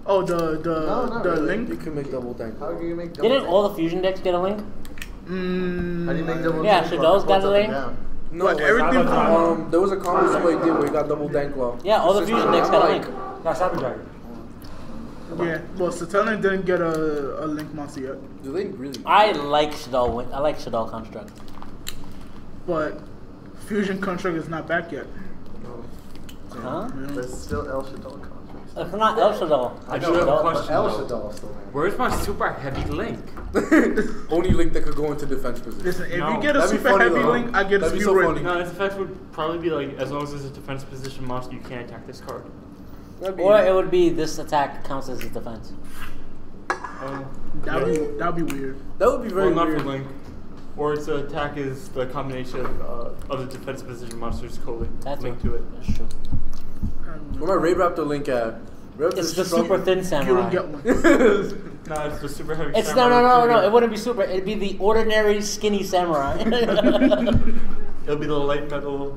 Oh, the link? You can make double dank. How can you make double Didn't all the fusion decks get a link? How do you make double Yeah, so those got a link? No, But everything there was a combo somebody did where you got double dank law. Yeah, all the fusion decks got a link. That's Happy Dragon. Yeah, well, Satellian didn't get a link monster yet. Do they really? I like Shadol. I like Shadol construct. But Fusion Construct is not back yet. Huh? But it's still El Shadol contract. It's not El Shadol. I do have a question. El though. Shadol still there. Where's my super heavy link? Only link that could go into defense position. Listen, if No, you get a that'd be super funny heavy though. link, I get a That'd be speed so rating. funny. No, its effect would probably be like, as long as it's a defense position monster, you can't attack this card. Or it would be this attack counts as his defense. That'd be weird. That would be very Well, not weird. for link. Or its attack is the combination of the defense position monsters That's linked to it. That's true. Where my Ray Raptor link at? It's the super thin You samurai. don't get one. No, it's the super heavy. It's samurai no. It wouldn't be super. It'd be the ordinary skinny samurai. It'll be the light metal.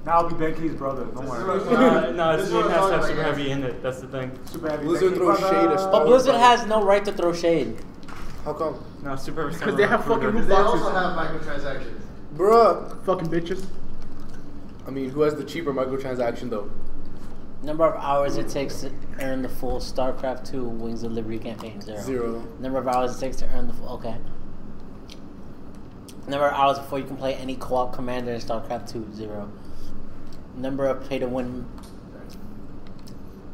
Now I'll be Benki's brother. Don't worry. No, its name has to have super heavy in it. That's the thing. Super heavy. Blizzard Benki throws brother. shade as But Blizzard has no right to throw shade. How come? No, super heavy. Because they have fucking loot They also boxes. have microtransactions. Bruh. Fucking bitches. I mean, who has the cheaper microtransaction though? Number of hours it takes to earn the full StarCraft II Wings of Liberty campaign, 0. 0. Number of hours it takes to earn the full, okay. Number of hours before you can play any co-op commander in StarCraft II, 0. Number of pay-to-win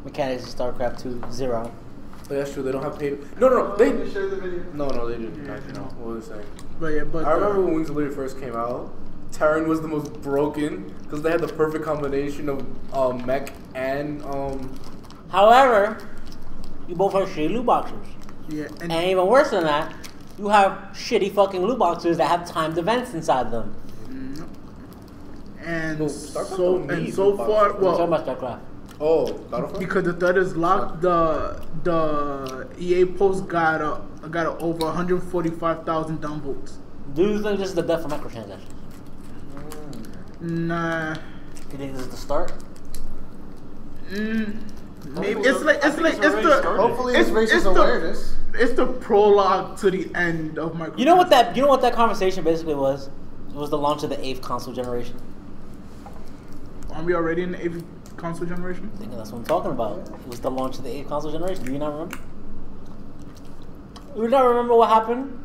mechanics in StarCraft II, 0. Oh, that's true. They don't have paid. No. They. Let me show you the video. No, they didn't. Actually, no. What was I saying? But yeah, but I remember when Wings of Liberty first came out. Terran was the most broken because they had the perfect combination of mech and However, you both have shitty loot boxes. yeah, And even worse than that, you have shitty fucking loot boxes that have timed events inside them. and No, StarCraft so don't and need so loot far, boxes. We're talking well, about StarCraft. oh Battlefront. because the thread is locked, the EA post got over 145,000 downvotes. Do you think this is the death of microtransactions? Nah. You think this is the start? Maybe it's the Hopefully it's it's racist the- awareness. it's the prologue to the end of Microsoft. You know what that conversation basically was? It was the launch of the 8th console generation. Aren't we already in the 8th console generation? I think that's what I'm talking about. It was the launch of the 8th console generation. Do you not remember? You not remember what happened?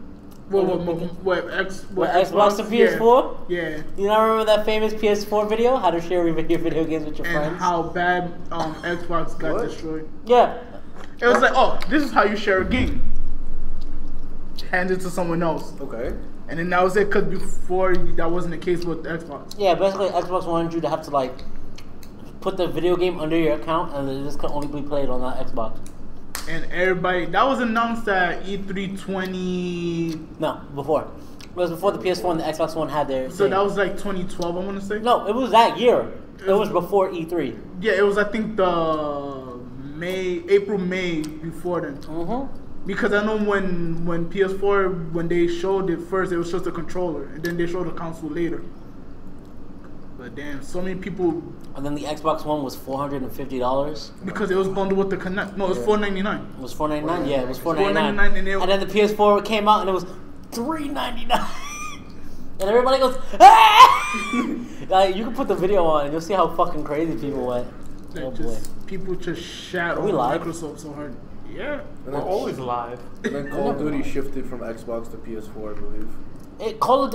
What Xbox to PS4? Yeah. You not remember that famous PS4 video? How to share your video games with your And friends? how bad Xbox got What? destroyed. Yeah. It was like, oh, this is how you share a game. Hand it to someone else. Okay. And then that was it, because before that wasn't the case with Xbox. Yeah, basically Xbox wanted you to have to like put the video game under your account and this could only be played on that Xbox. And everybody, that was announced at E3 20. No, before. It was before the PS4 and the Xbox One had their So thing. that was like 2012, I want to say. No, it was that year. It was before E3. Yeah, it was, I think, the April, May before then. Mm-hmm. Because I know when PS4, when they showed it first, it was just a controller. And then they showed the console later. But damn, so many people... And then the Xbox One was $450. Because it was bundled with the Connect. No, it was $499. It was $499. Yeah, it was $499 $499. And then the PS4 came out and it was $399. And everybody goes, ah! Like, you can put the video on and you'll see how fucking crazy people went. Like, Oh boy. just, people just shat Are we on live? Microsoft so hard. Yeah. And We're then, always live. and then Call of Duty shifted from Xbox to PS4, I believe.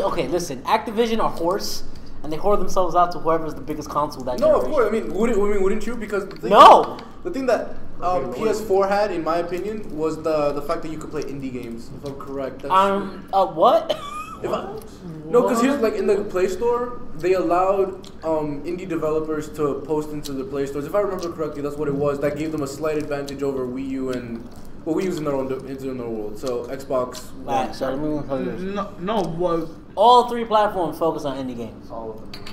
Okay, listen. Activision are horse, and they whore themselves out to whoever's the biggest console that No, of generation. course. I mean, wouldn't you? Because the thing that PS4 had, in my opinion, was the fact that you could play indie games. If I'm correct. What? No, because here's like in the Play Store, they allowed indie developers to post into the Play Stores. If I remember correctly, that's what it was. That gave them a slight advantage over Wii U and Wii U's in their own world. So Xbox. Alright, so let me tell you this. No, was All three platforms focus on indie games. All of them.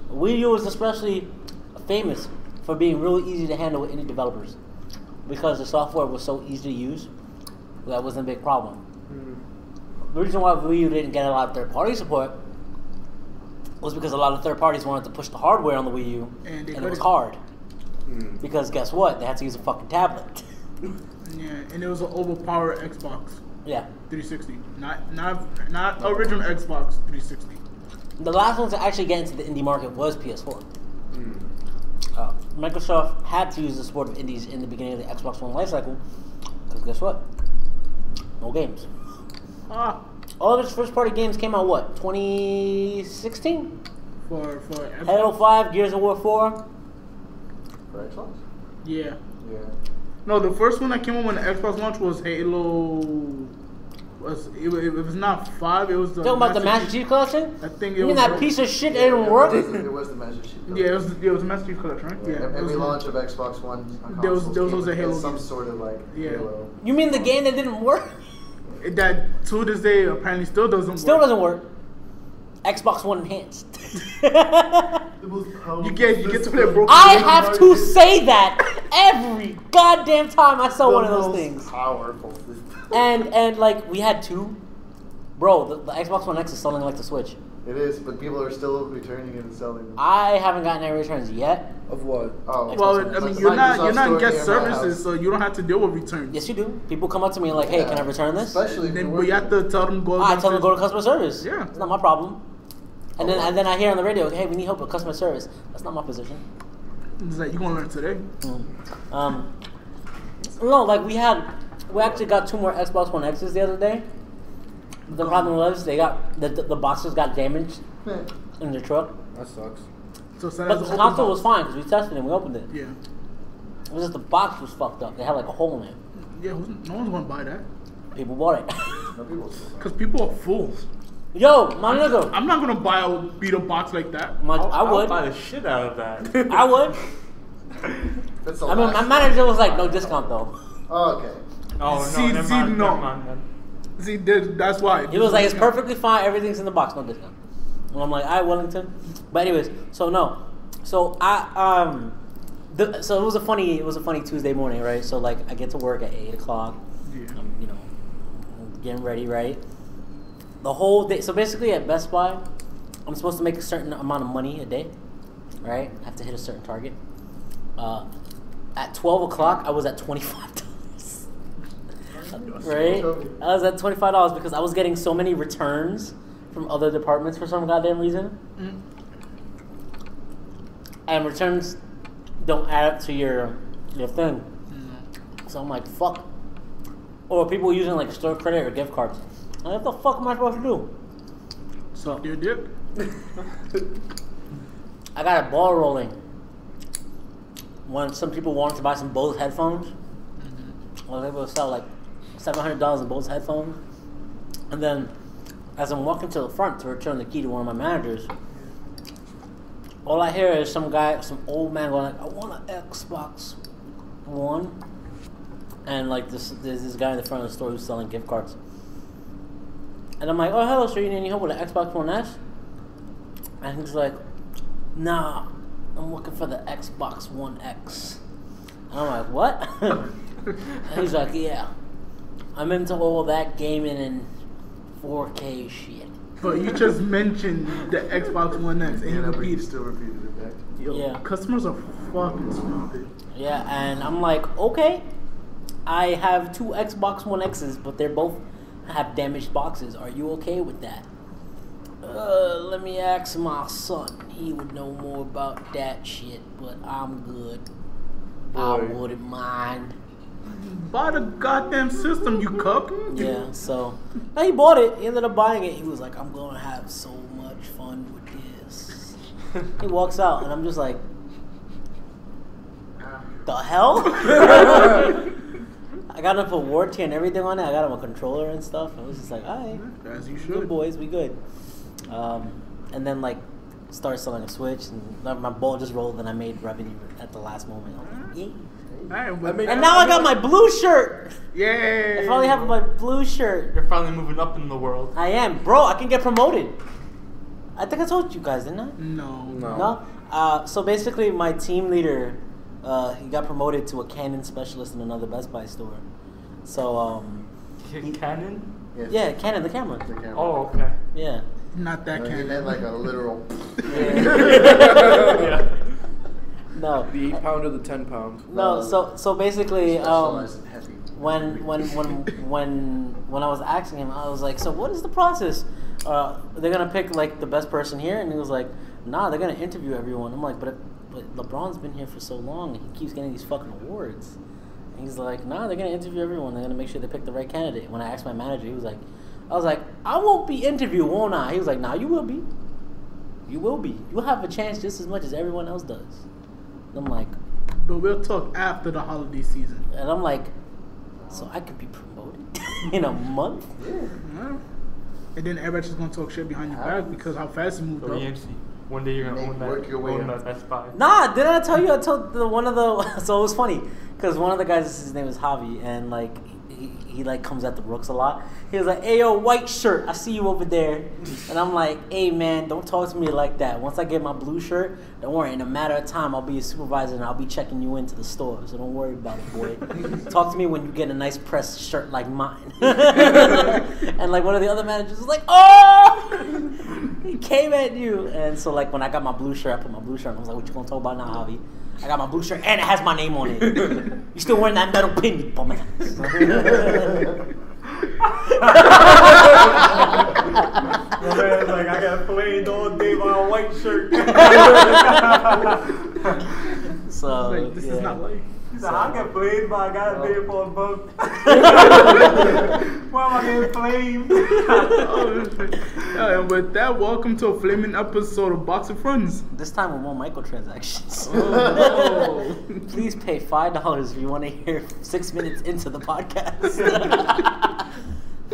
Wii U is especially famous for being really easy to handle with indie developers. because the software was so easy to use. That wasn't a big problem. The reason why Wii U didn't get a lot of third-party support was because a lot of third parties wanted to push the hardware on the Wii U, and it was hard. Because guess what? They had to use a fucking tablet. Yeah, and it was an overpowered Xbox. Yeah. 360. Not original Xbox 360. The last one to actually get into the indie market was PS4. Microsoft had to use the support of indies in the beginning of the Xbox One lifecycle, because guess what? No games. All of its first-party games came out, what, 2016? For Xbox? Halo 5, Gears of War 4. For Xbox? Yeah. Yeah. No, the first one that came out when the Xbox launched was Halo. It was not 5. It was the. Talking about the Master Chief Collection? I think you it mean was that piece of shit that didn't work? It was the Master Chief. Yeah, it was the Master Chief Collection, right? Yeah. Every launch of Xbox One there was a Halo some game. sort of like Halo. You mean the game that didn't work? That to this day apparently still doesn't work. Still doesn't work. Xbox One enhanced. You get to play a broken. I have to say that every goddamn time I saw one of those things. Powerful. And like we had two. Bro, the Xbox One X is selling like the Switch. It is, but people are still returning it and selling them. I haven't gotten any returns yet. Of what? Oh, Well, I mean, you're not in guest store near my services, house. so you don't have to deal with returns. Yes, you do. People come up to me and like, hey, can I return this? Especially if Then, you're but you have to tell them go. I tell them to go to customer service. Yeah. It's not my problem. And then I hear on the radio, hey, we need help with customer service. That's not my position. It's like, you gonna learn today. No, like we actually got 2 more Xbox One X's the other day. The problem was they got the boxes got damaged in the truck. That sucks. So send But us the a console open was fine because we tested it and we opened it. Yeah. It was just the box was fucked up. They had like a hole in it. Yeah, no one's gonna buy that. People bought it. No, people still buy. Cause people are fools. Yo, my nigga. I'm not gonna buy a beat up box like that. I I'll would. buy the shit out of that. I would. That's the I mean, last my one. manager was like, no discount though. Oh, okay. Oh, no, See, never see, mind, no. never mind, then. See, that's why. He was like, it's perfectly fine. Everything's in the box. No discount. And I'm like, all right, Wellington. But anyways, so no. So so it was a funny Tuesday morning, right? So like I get to work at 8 o'clock. Yeah. I'm getting ready, right? The whole day. So basically at Best Buy, I'm supposed to make a certain amount of money a day, right? I have to hit a certain target. At 12 o'clock, I was at $25. Right? I was at $25 because I was getting so many returns from other departments for some goddamn reason. And returns don't add up to your thing. So I'm like, fuck. Or people using like store credit or gift cards. Like, what the fuck am I supposed to do? Suck your dick. I got a ball rolling. When some people wanted to buy some Bose headphones, I was able to sell like $700 in Bose headphones. And then as I'm walking to the front to return the key to one of my managers, all I hear is some old man going like, I want an Xbox One. And like there's this guy in the front of the store who's selling gift cards. And I'm like, oh, hello, sir, you need any help with an Xbox One S? And he's like, nah, I'm looking for the Xbox One X. And I'm like, what? And he's like, yeah, I'm into all that gaming and 4K shit. But you just mentioned the Xbox One X and you Yeah, but you repeated. still repeated it back. Yo, Yeah. customers are fucking stupid. Yeah, and I'm like, okay, I have 2 Xbox One X's, but they're both have damaged boxes. Are you okay with that? Let me ask my son. He would know more about that shit, but I'm good. I wouldn't mind. Buy the goddamn system, you cuck. Yeah, so he bought it. He ended up buying it. He was like, I'm gonna have so much fun with this. He walks out, and I'm just like, the hell? I got him a warranty and everything on it. I got him a controller and stuff. I was just like, all right, As you good should. boys, we good. And then like started selling a Switch, and my ball just rolled, and I made revenue at the last moment. I was like, yay. Alright, but And now I got my blue shirt. yay. I finally have my blue shirt. You're finally moving up in the world. I am, bro. I can get promoted. I think I told you guys, didn't I? No. No. So basically, my team leader He got promoted to a Canon specialist in another Best Buy store. So, Canon? Yes. yeah, Canon, the camera. The camera. Oh, okay. Yeah. Not that No, he kind. meant like a literal. Yeah. No. The 8 pounder, the 10 pound. No, so basically, Specialized in heavy. when I was asking him, I was like, so what is the process? They're gonna pick like the best person here, and he was like, nah, they're gonna interview everyone. I'm like, but LeBron's been here for so long, and he keeps getting these fucking awards. And he's like, nah, they're gonna interview everyone. They're gonna make sure they pick the right candidate. When I asked my manager, he was like, I was like, I won't be interviewed, won't I? He was like, nah, you will be. You will be. You'll have a chance just as much as everyone else does. And I'm like, But we'll talk after the holiday season. and I'm like, so I could be promoted in a month? Yeah. And then everybody's just gonna talk shit behind your back because how fast you moved So up. Yantzy, one day you're gonna Work your way own up. that Best Buy. Nah, didn't I tell you? I told one of the. So it was funny because one of the guys, his name is Javi, and like he like comes at the Brooks a lot. He was like, "Hey yo, white shirt, I see you over there," and I'm like, "Hey man, don't talk to me like that. Once I get my blue shirt, don't worry. In a matter of time, I'll be a supervisor and I'll be checking you into the store. So don't worry about it, boy. Talk to me when you get a nice pressed shirt like mine." And like one of the other managers was like, "Oh, he came at you." And so like when I got my blue shirt, I put my blue shirt on. I was like, "What you gonna talk about now, Javi? I got my blue shirt and it has my name on it. You still wearing that metal pin, you bum ass." My man's like, I got flamed all day by a white shirt. So Like, this is not like. He said, I get flamed by a goddamn for a bump. Why am I getting flamed? And with that, welcome to a flaming episode of Boxing Friends. this time with more microtransactions. Oh. Please pay $5 if you want to hear 6 minutes into the podcast.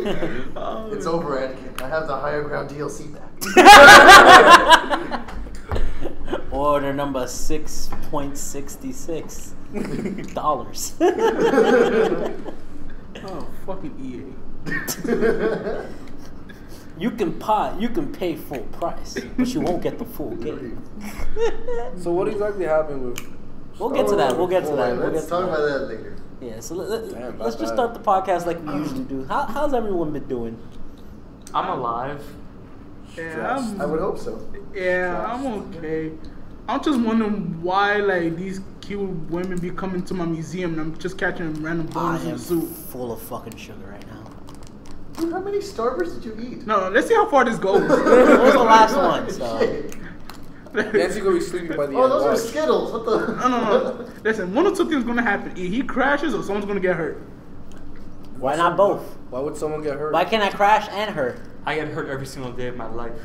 It's over, Anakin. I have the higher ground DLC back. Order number $6.66. Oh, fucking EA. You can pay full price, but you won't get the full game. So what exactly happened with? We'll get to that. We'll get to that. We'll get Let's to talk that. about that later. Yeah, so Damn, let's just bad. start the podcast like we usually do. How's everyone been doing? I'm alive. Yeah, I would hope so. I'm okay. I'm just wondering why like these cute women be coming to my museum and I'm just catching random I boners in am the suit. full of fucking sugar right now. Dude, how many Starbursts did you eat? No, let's see how far this goes. What was the last one? So Shit. Nancy gonna be sleeping by the Oh, end. those are Watch. Skittles. What the? No. Listen, one or two things gonna happen. Either he crashes or someone's gonna get hurt. why not both? Why would someone get hurt? Why can't I crash and hurt? I get hurt every single day of my life.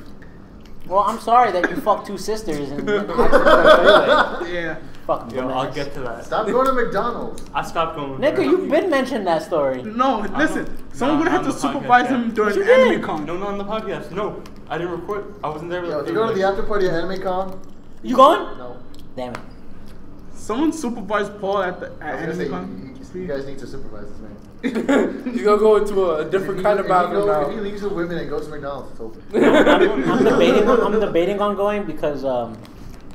Well, I'm sorry that you fucked two sisters and accidentally. Yeah. Fucking Yo, I'll dumbass. get to that. Stop going to McDonald's. I stopped going. Nigga, there. you've been mentioned that story. No, listen. Someone's gonna have to on the podcast, supervise yeah. him during You Anime did. Con. No, not on the podcast. No, I didn't record. I wasn't there. Yo, if you go to the after party at Anime Con. You going? No. Damn it. Someone supervised Paul at I was gonna Anime say, Con. you guys need to supervise this man. He's gonna go into a different kind of bathroom If he now. leaves with women and goes to McDonald's, it's open. I'm debating on going because I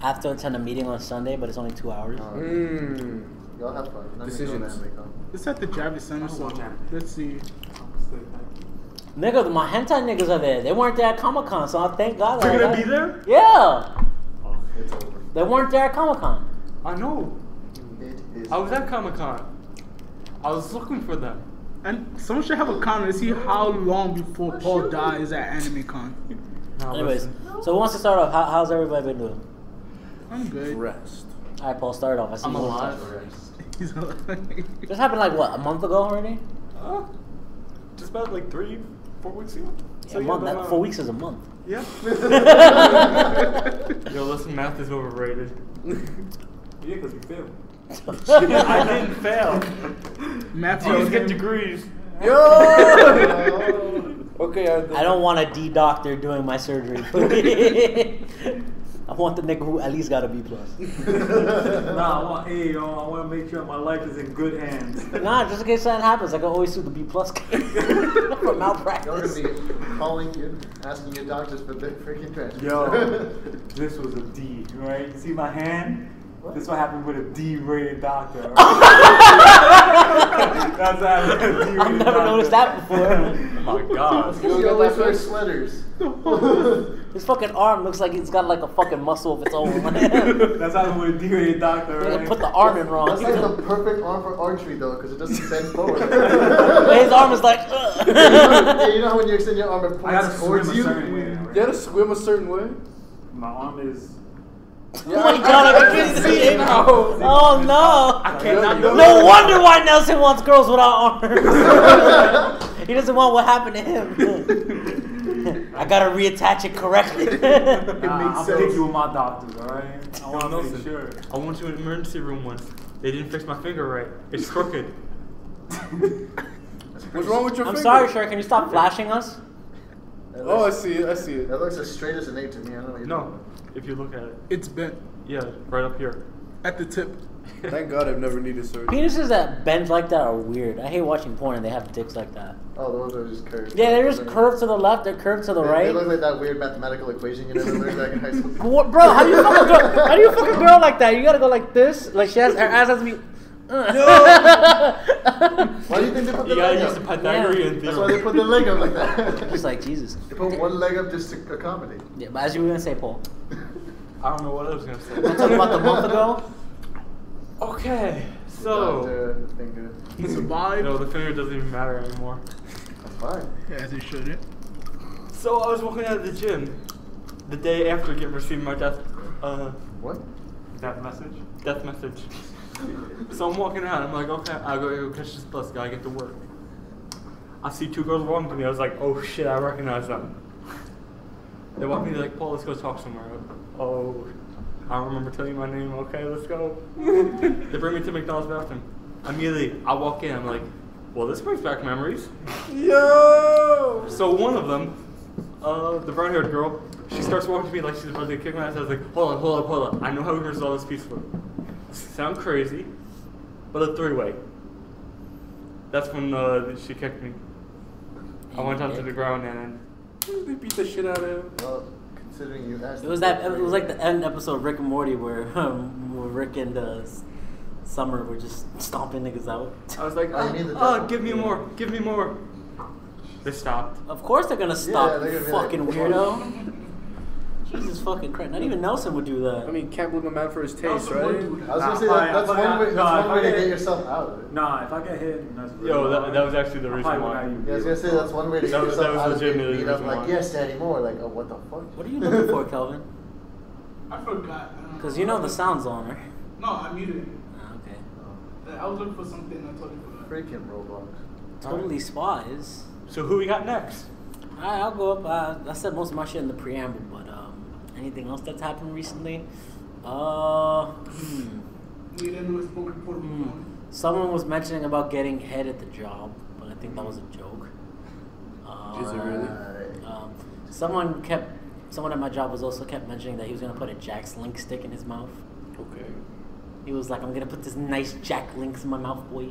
have to attend a meeting on Sunday, but it's only 2 hours. Mmm. Y'all have fun. Not me Decisions. going to Anime Con. It's at the Javits Center, so let's see. Nigga, my hentai niggas are there. They weren't there at Comic Con, so I thank God. You're like, gonna I- be there? Yeah. It's over. They weren't there at Comic Con. I know. It is. I was at Comic Con. I was looking for them. And someone should have a counter to see how long before Paul dies at Anime Con. Now Anyways, listen. so who wants to start off? How's everybody been doing? I'm good. Rest. All right, Paul, start off. I see I'm you want to alive. start. He's like, This happened like what, a month ago already? Just about like 3-4 weeks ago. Yeah, a month. 4 weeks is a month. Yeah. Yo, listen, math is overrated. Yeah, because you failed. I didn't fail. Math I just failed get him. degrees. Yo. Okay, I don't want a D doctor doing my surgery. I want the nigga who at least got a B+. Nah, I want A, yo. I want to make sure my life is in good hands. Nah, just in case something happens, I can always sue the B+ guy for Y'all malpractice. gonna be calling you, asking your doctors for the freaking transfer. Yo, this was a D, right? You see my hand? This what happened with a D-rated doctor. Right? That's what happened with a D-rated I've never noticed that before. Oh my god. You always wear sweaters. His fucking arm looks like it's got like a fucking muscle of its own. That's how with a D-rated doctor, They right? put the arm in wrong. That's like the perfect arm for archery though, because it doesn't bend forward. His arm is like. Yeah, you know how when you extend your arm it I gotta points swim a towards you? certain way. You Right? gotta swim a certain way. My arm is. Oh my god, I can see it now. Oh no. I cannot do No wonder why Nelson wants girls without arms. He doesn't want what happened to him. I gotta reattach it correctly. Nah, I'm sense. picky with my doctors, alright? I want to Nelson, make sure. I went to an emergency room once. They didn't fix my finger right. It's crooked. What's wrong with your I'm finger? sorry, sir. Can you stop flashing us? Oh, I see it. I see it. That looks as straight as an 8 to me. I don't know what you're No, if you look at it. It's bent Yeah, right up here. at the tip. Thank God I've never needed surgery. Penises that bend like that are weird. I hate watching porn and they have dicks like that. Oh, the ones that are just curved. Yeah, they're just curved to the left. They're curved to the They right. look like that weird mathematical equation you never learned back in high school. What, bro? How do you fuck a girl? How do you fuck a girl like that? You gotta go like this. Like her ass has to be. Why do you think they put the You gotta leg use the up? Pythagorean That's why they theorem. put the leg up like that. Just like Jesus. They put one leg up just to accommodate. Yeah, but as you were gonna say, Paul. I don't know what I was gonna say. Wanna talk about the month ago? Okay, so. Doctor, finger. Survive. No, the finger doesn't even matter anymore. That's fine. Yeah, as it shouldn't. So I was walking out of the gym the day after receiving my What? That message? death message. So I'm walking out. I'm like, okay, I'll go catch this bus. Gotta get to work. I see two girls walking to me. I was like, oh shit, I recognize them. They walk me. They're like, Paul, let's go talk somewhere. Oh, I don't remember telling you my name. Okay, let's go. They bring me to McDonald's bathroom. Immediately, I walk in. I'm like, well, this brings back memories. Yo! So one of them, the brown-haired girl, she starts walking to me like she's about to kick my ass. I was like, hold on. I know how we resolve this peacefully. Sound crazy, but a three-way. That's when she kicked me. I went onto the ground and They beat the shit out of him. Well, considering you asked. It was like the end episode of Rick and Morty where Rick and Summer were just stomping niggas out. I was like, Oh, you need the oh, devil. give me more. They stopped. Of course they're gonna stop, they're you gonna be fucking like, weirdo. Jesus fucking Christ! Not even Nelson would do that. I mean, can't blame a man for his taste, Nelson right? would do I was that. gonna say Nah, that's fine, one way. no, That's if one I way to get- get yourself out of it. Nah, if I get hit, that's really Yo, that was actually the I'll reason probably why. without you. Yeah, I was gonna say that's one way to get That was yourself out of it. legitimately Beat the up reason like, why. yes, daddy, more. Like, oh, what the fuck? What are you looking for, Kelvin? I forgot. Because you know the sound's on, right? No, I muted it. Ah, okay. I was looking for something. I totally forgot. Freaking Roblox. Totally spies. So who we got next? Alright, I'll go up. I said most of my shit in the preamble, but anything else that's happened recently? We didn't know spoken for the Someone was mentioning about getting head at the job, but I think that was a joke. Is it really? Someone at my job was also kept mentioning that he was gonna put a Jack's Link stick in his mouth. Okay. He was like, I'm gonna put this nice Jack Links in my mouth, boy.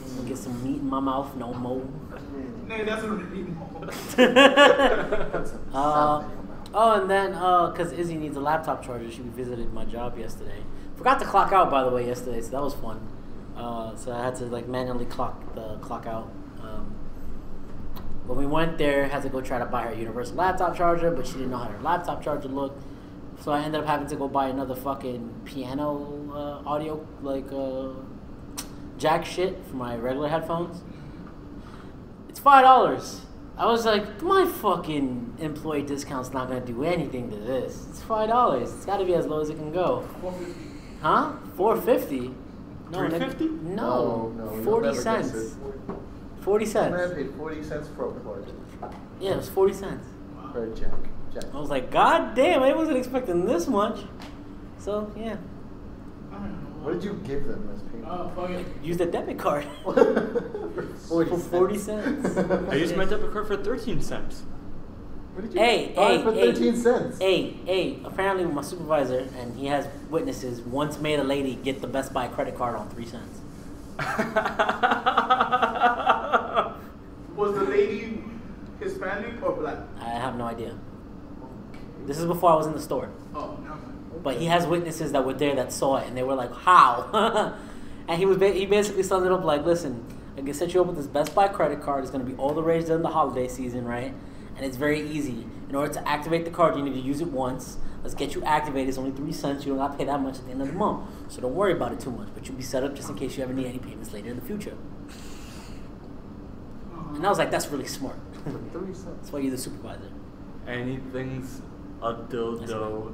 I'm gonna get some meat in my mouth, no more. Nah, that's already more. Oh, and then, because Izzy needs a laptop charger, she visited my job yesterday. Forgot to clock out, by the way, yesterday, so that was fun. So I had to, manually clock out. When we went there, had to go try to buy her universal laptop charger, but she didn't know how her laptop charger looked. So I ended up having to go buy another fucking piano audio, jack shit for my regular headphones. It's $5. I was like, my fucking employee discount's not gonna do anything to this. It's $5. It's gotta be as low as it can go. Huh? $4.50? No, $3.50? No, No, you'll 40 never guess cents. it. 40 Man cents. paid 40 cents for a plug. Yeah, it was 40 cents. For a jack. I was like, God damn, I wasn't expecting this much. So, yeah. What did you give them as payment? Oh, fuck it. Use a debit card. For For 40 cents. I used my debit card for 13 cents. What did you Hey, buy hey, for hey. 13 cents? Hey, apparently my supervisor, and he has witnesses, once made a lady get the Best Buy credit card on 3 cents. Was the lady Hispanic or black? I have no idea. This is before I was in the store. Oh, never mind. But he has witnesses that were there that saw it, and they were like, "How?" And he basically summed it up like, "Listen, I can set you up with this Best Buy credit card. It's going to be all the rage during the holiday season, right? And it's very easy. In order to activate the card, you need to use it once. Let's get you activated. It's only 3 cents. You don't have to pay that much at the end of the month. So don't worry about it too much. But you'll be set up just in case you ever need any payments later in the future." And I was like, that's really smart. 3 cents. That's why you're the supervisor. Anything's a dildo.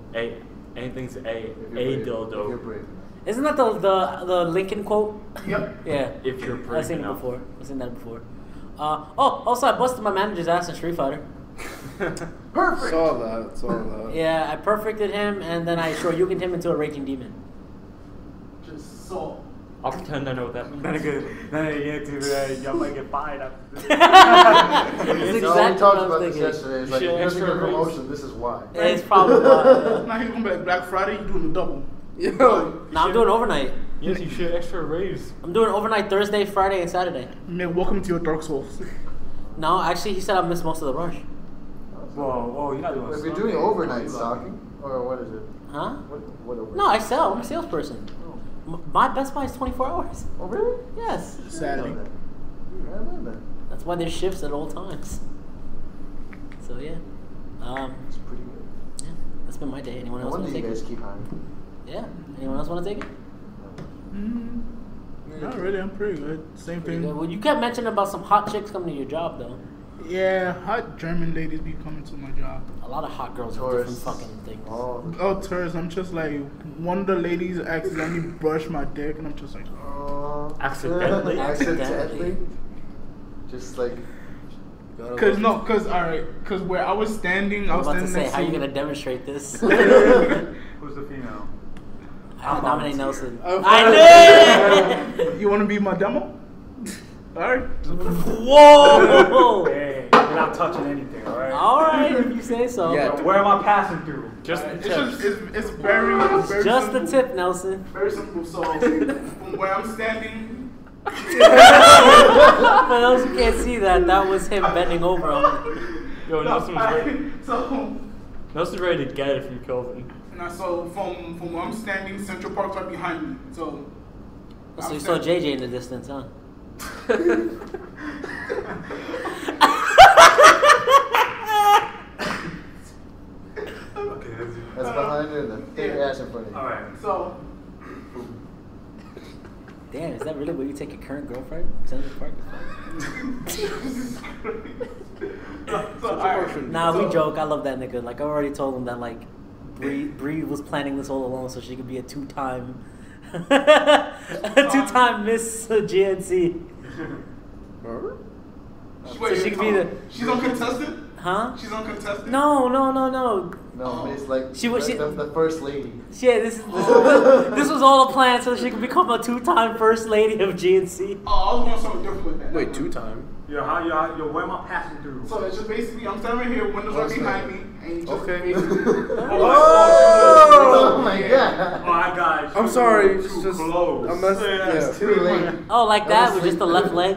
Anything's a If you're dildo. brave. Isn't that the Lincoln quote? Yep. Yeah. If you're I've brave seen it enough. before. I've seen that before. Also, I busted my manager's ass in Street Fighter. Perfect. Saw that. Yeah, I perfected him, and then I shoryukened him into a raging demon. Just so. I'll pretend I know what that means. Y'all might get fired after this. That's No, we exactly talked what I about was this thinking. yesterday. It's like, Shit, if you're extra gonna get a raise. promotion, this is why. It's probably why. Now he's gonna be like Black Friday. You doing the double. Yo, Now I'm doing overnight. Yes, you should extra raise. I'm doing overnight Thursday, Friday, and Saturday. Man, welcome to your Dark Souls. No, actually, he said I missed most of the rush. Whoa, you're not doing If you're Sunday. doing overnight stocking, or what is it? Huh? What overnight? No, I sell. I'm a salesperson. My Best Buy is 24 hours. Oh, really? Yes. Saturday. I love that. That's why there's shifts at all times. So yeah. It's pretty good. Yeah, that's been my day. Anyone No else want wonder to you take guys it? keep hiring. Yeah. Anyone else want to take it? Not really. I'm pretty good. Same Pretty thing. good. Well, you kept mentioning about some hot chicks coming to your job, though. Yeah, hot German ladies be coming to my job. A lot of hot girls have different Tourists. fucking things. Oh, tourists. I'm just like, one of the ladies accidentally brushed my dick, and I'm just like, Accidentally? Accidentally? Just like, cause where I was standing, I I was was about to standing say, next how to you gonna demonstrate this? Who's the female? I nominate Nelson. Oh, I did. You want to be my demo? All right. Whoa! Hey, you're not touching anything, alright? All right, if you say so. Yeah. Where am I passing through? Just the It's tips. just it's very Just simple. the tip, Nelson. Very simple. So from where I'm standing, For those who can't see that, that was him bending over on me. Yo, Nelson's ready. so Nelson's ready to get it from Kelvin. so from where I'm standing, Central Park's right behind me. So So I'm you saw standing- JJ in the distance, huh? Okay, that's behind her and the thick Yeah. ass in front of you. alright. So Damn, is that really where you take your current girlfriend? Central Park? alright. Nah, we joke. I love that nigga. Like, I already told him that, like, Bree was planning this all along so she could be a two-time Miss GNC. Wait, she could be the- She's uncontested. Huh? She's uncontested. No. No, it's like She was- the first lady. Yeah, this was all a plan so she could become a two-time first lady of GNC. Oh, I was going something different with that. Wait, 2-time? Yo, where am I passing through? So it's just basically I'm standing right here, windows right behind me, and you just Okay. basically. Oh my god. Oh, I got it. I'm sorry, Too it's just close. I'm not. It's Yeah. too late. Oh, like that with just the left leg?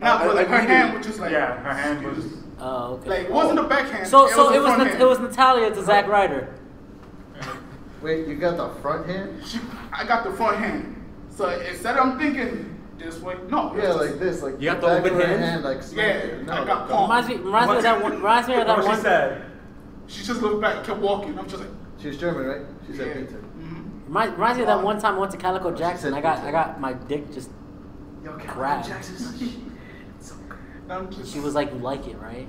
Nah, but like her I need hand it. was just like. Yeah, her hand was. Oh, okay. Like it wasn't a backhand. So the it was front hand. it was Natalia to Zack Ryder. Wait, you got the front hand? I got the front hand. So instead I'm thinking this way. No. Yeah, like this, like You got the back open of her hand? like Yeah, smacked it. No, I got the- palm. Reminds me of that one. Reminds me of that What she one. said? She just looked back, kept walking. I'm just like. She's German, right? She said Yeah. pizza. Reminds me of that one time I went to Calico She Jackson. said I pizza. got my dick just. Yo, Kelvin Grabbed. Jackson's so shit. So good. I'm just. She was like, "You like it, right?"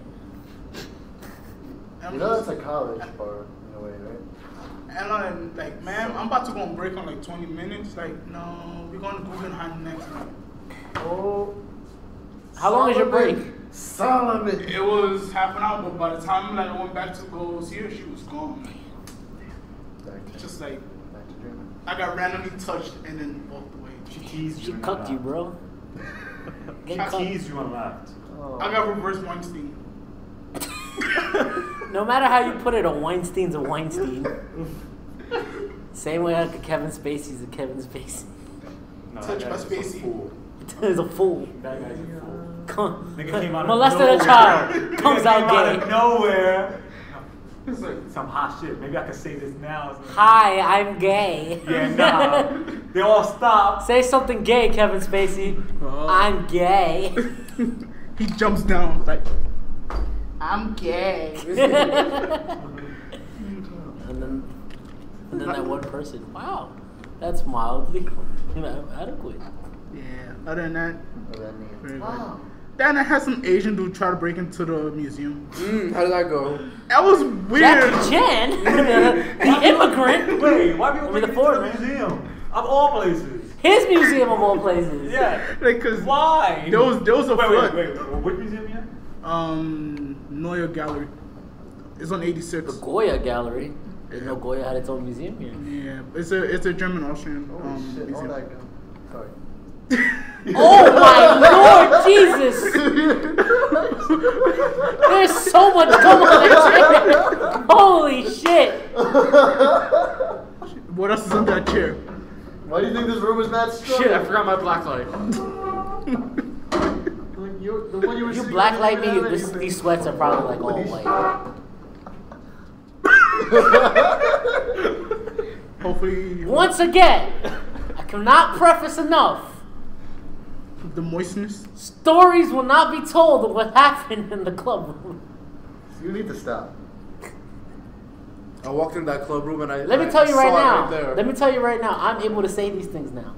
I'm You know just- that's a college bar in a way, right? And I'm like, ma'am, I'm about to go on break on like 20 minutes. Like, no, we're going to Guggenheim next time. Oh. How long is your break? Solomon. It was half an hour, but by the time like, I went back to go see her, she was gone. Back to, Just like, back to German. I got randomly touched and then walked away. She teased She you. and cucked left. you, bro. Get She cucked. teased you and left. Oh. I got reverse Weinstein. No matter how you put it, a Weinstein's a Weinstein. Same way like a Kevin Spacey's a Kevin Spacey. No, Touch that my guy's just spacey. a fool. He's a fool. That guy's a fool. Come, Nigga came out of molested a nowhere. child. Comes Nigga out came out gay. of nowhere. Some hot shit. Maybe I can say this now. Hi, I'm gay. Yeah, nah. They all stop. Say something gay, Kevin Spacey. Oh. I'm gay. He jumps down like, I'm gay. and then that one person. Wow, that's mildly adequate. Yeah. Other than that, very Wow. good. Then I had some Asian dude try to break into the museum. How did that go? That was weird. Jackie Chan, the immigrant. Wait, why people I mean, bring the it to foreigner. the museum? Of all places. His museum of all places. Yeah. Like, cause Why? there was a flood. Wait. Which museum you at? Noya Gallery. It's on 86. The Goya Gallery. Didn't know Goya had its own museum here. Yeah, it's a German Austrian Holy shit, all museum. that gun. Sorry. Oh my Lord Jesus! There's so much going on in there. Holy shit! What else is under that chair? Why do you think this room is mad strong? Shit, I forgot my black light. The one you were You sitting blacklight on, me, these sweats are probably like all white. Hopefully, Once again, I cannot preface enough. the moistness. Stories will not be told of what happened in the club room. You need to stop. I walked in that club room and I Let me tell you saw right it now. there. Let me tell you right now. I'm able to say these things now.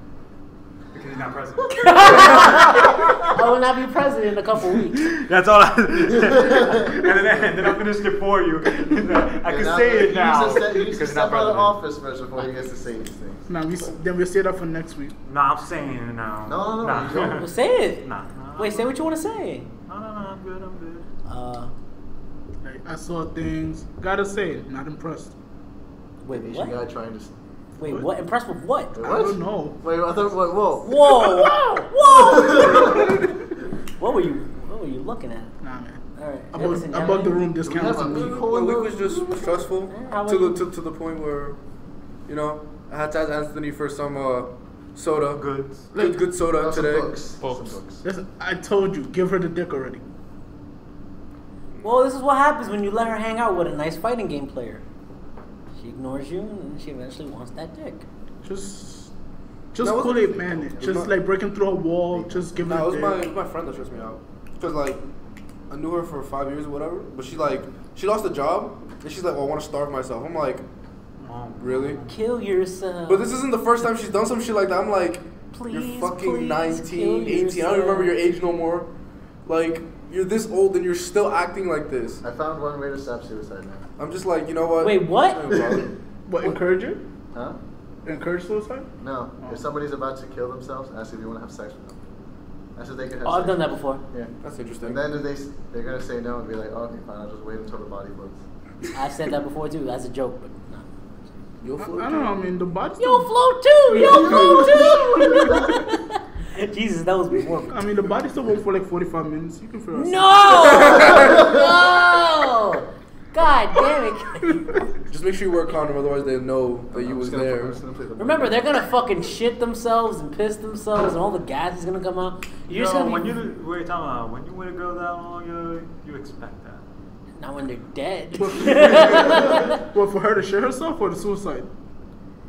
Because he's not present. I will not be president in a couple weeks. That's all I... and then I'm going to skip for you. I can say it now. He needs to Because step not out of president. office first before he gets to say these things. Now then we'll say that for next week. Nah, I'm saying it now. No, Nah. you don't. Well, say it. Nah. Wait, say what you want to say. No, I'm good. Like, I saw things. Gotta say, not impressed. Wait, Asian guy what? trying to. Wait, what? Impressed with what? Wait, I don't know. Wait, I thought. Wait, whoa. Whoa! Whoa! What were you looking at? Nah, man. All right. About the room Do we discount. have a to me. peephole My in week the- was just stressful How to about the to the point where, you know, I had to ask Anthony for some soda. Goods. Good soda Some today. books. Books. Some books. Listen, I told you, give her the dick already. Well, this is what happens when you let her hang out with a nice fighting game player. She ignores you, and she eventually wants that dick. Just That was- Kool-Aid man it. was Just not- like breaking through a wall. Just give Nah, her it the was dick. my friend that stressed me out. Cause like, I knew her for 5 years or whatever, but she lost a job, and she's like, "Well, I want to starve myself." I'm like, really? Kill yourself. But this isn't the first time she's done some shit like that. I'm like, Please, you're fucking please 19, kill 18. I don't yourself. remember your age no more. Like, you're this old and you're still acting like this. I found one way to stop suicide now. I'm just like, you know what? Wait, what? Don't even bother. What, encourage her? Huh? Encourage suicide? No. If somebody's about to kill themselves, ask if you want to have sex with them. Ask if they can have Oh, sex. I've done that before. Yeah. That's interesting. And then if they're gonna say no and be like, oh, okay, fine, I'll just wait until the body floats. I've said that before too, as a joke, but no. You'll I float don't know. I mean, the body's You'll still, float too. You'll float too. Jesus, that was before. I mean, the body still works for like 45 minutes. You can figure out. No! No! God damn it! Just make sure you wear a condom, otherwise they know that you was there. Remember, they're gonna fucking shit themselves and piss themselves, and all the gas is gonna come out. You're just gonna be, when you wait, time out. When you wait a girl that long, you expect that. not when they're dead. What, for her to share herself or the suicide?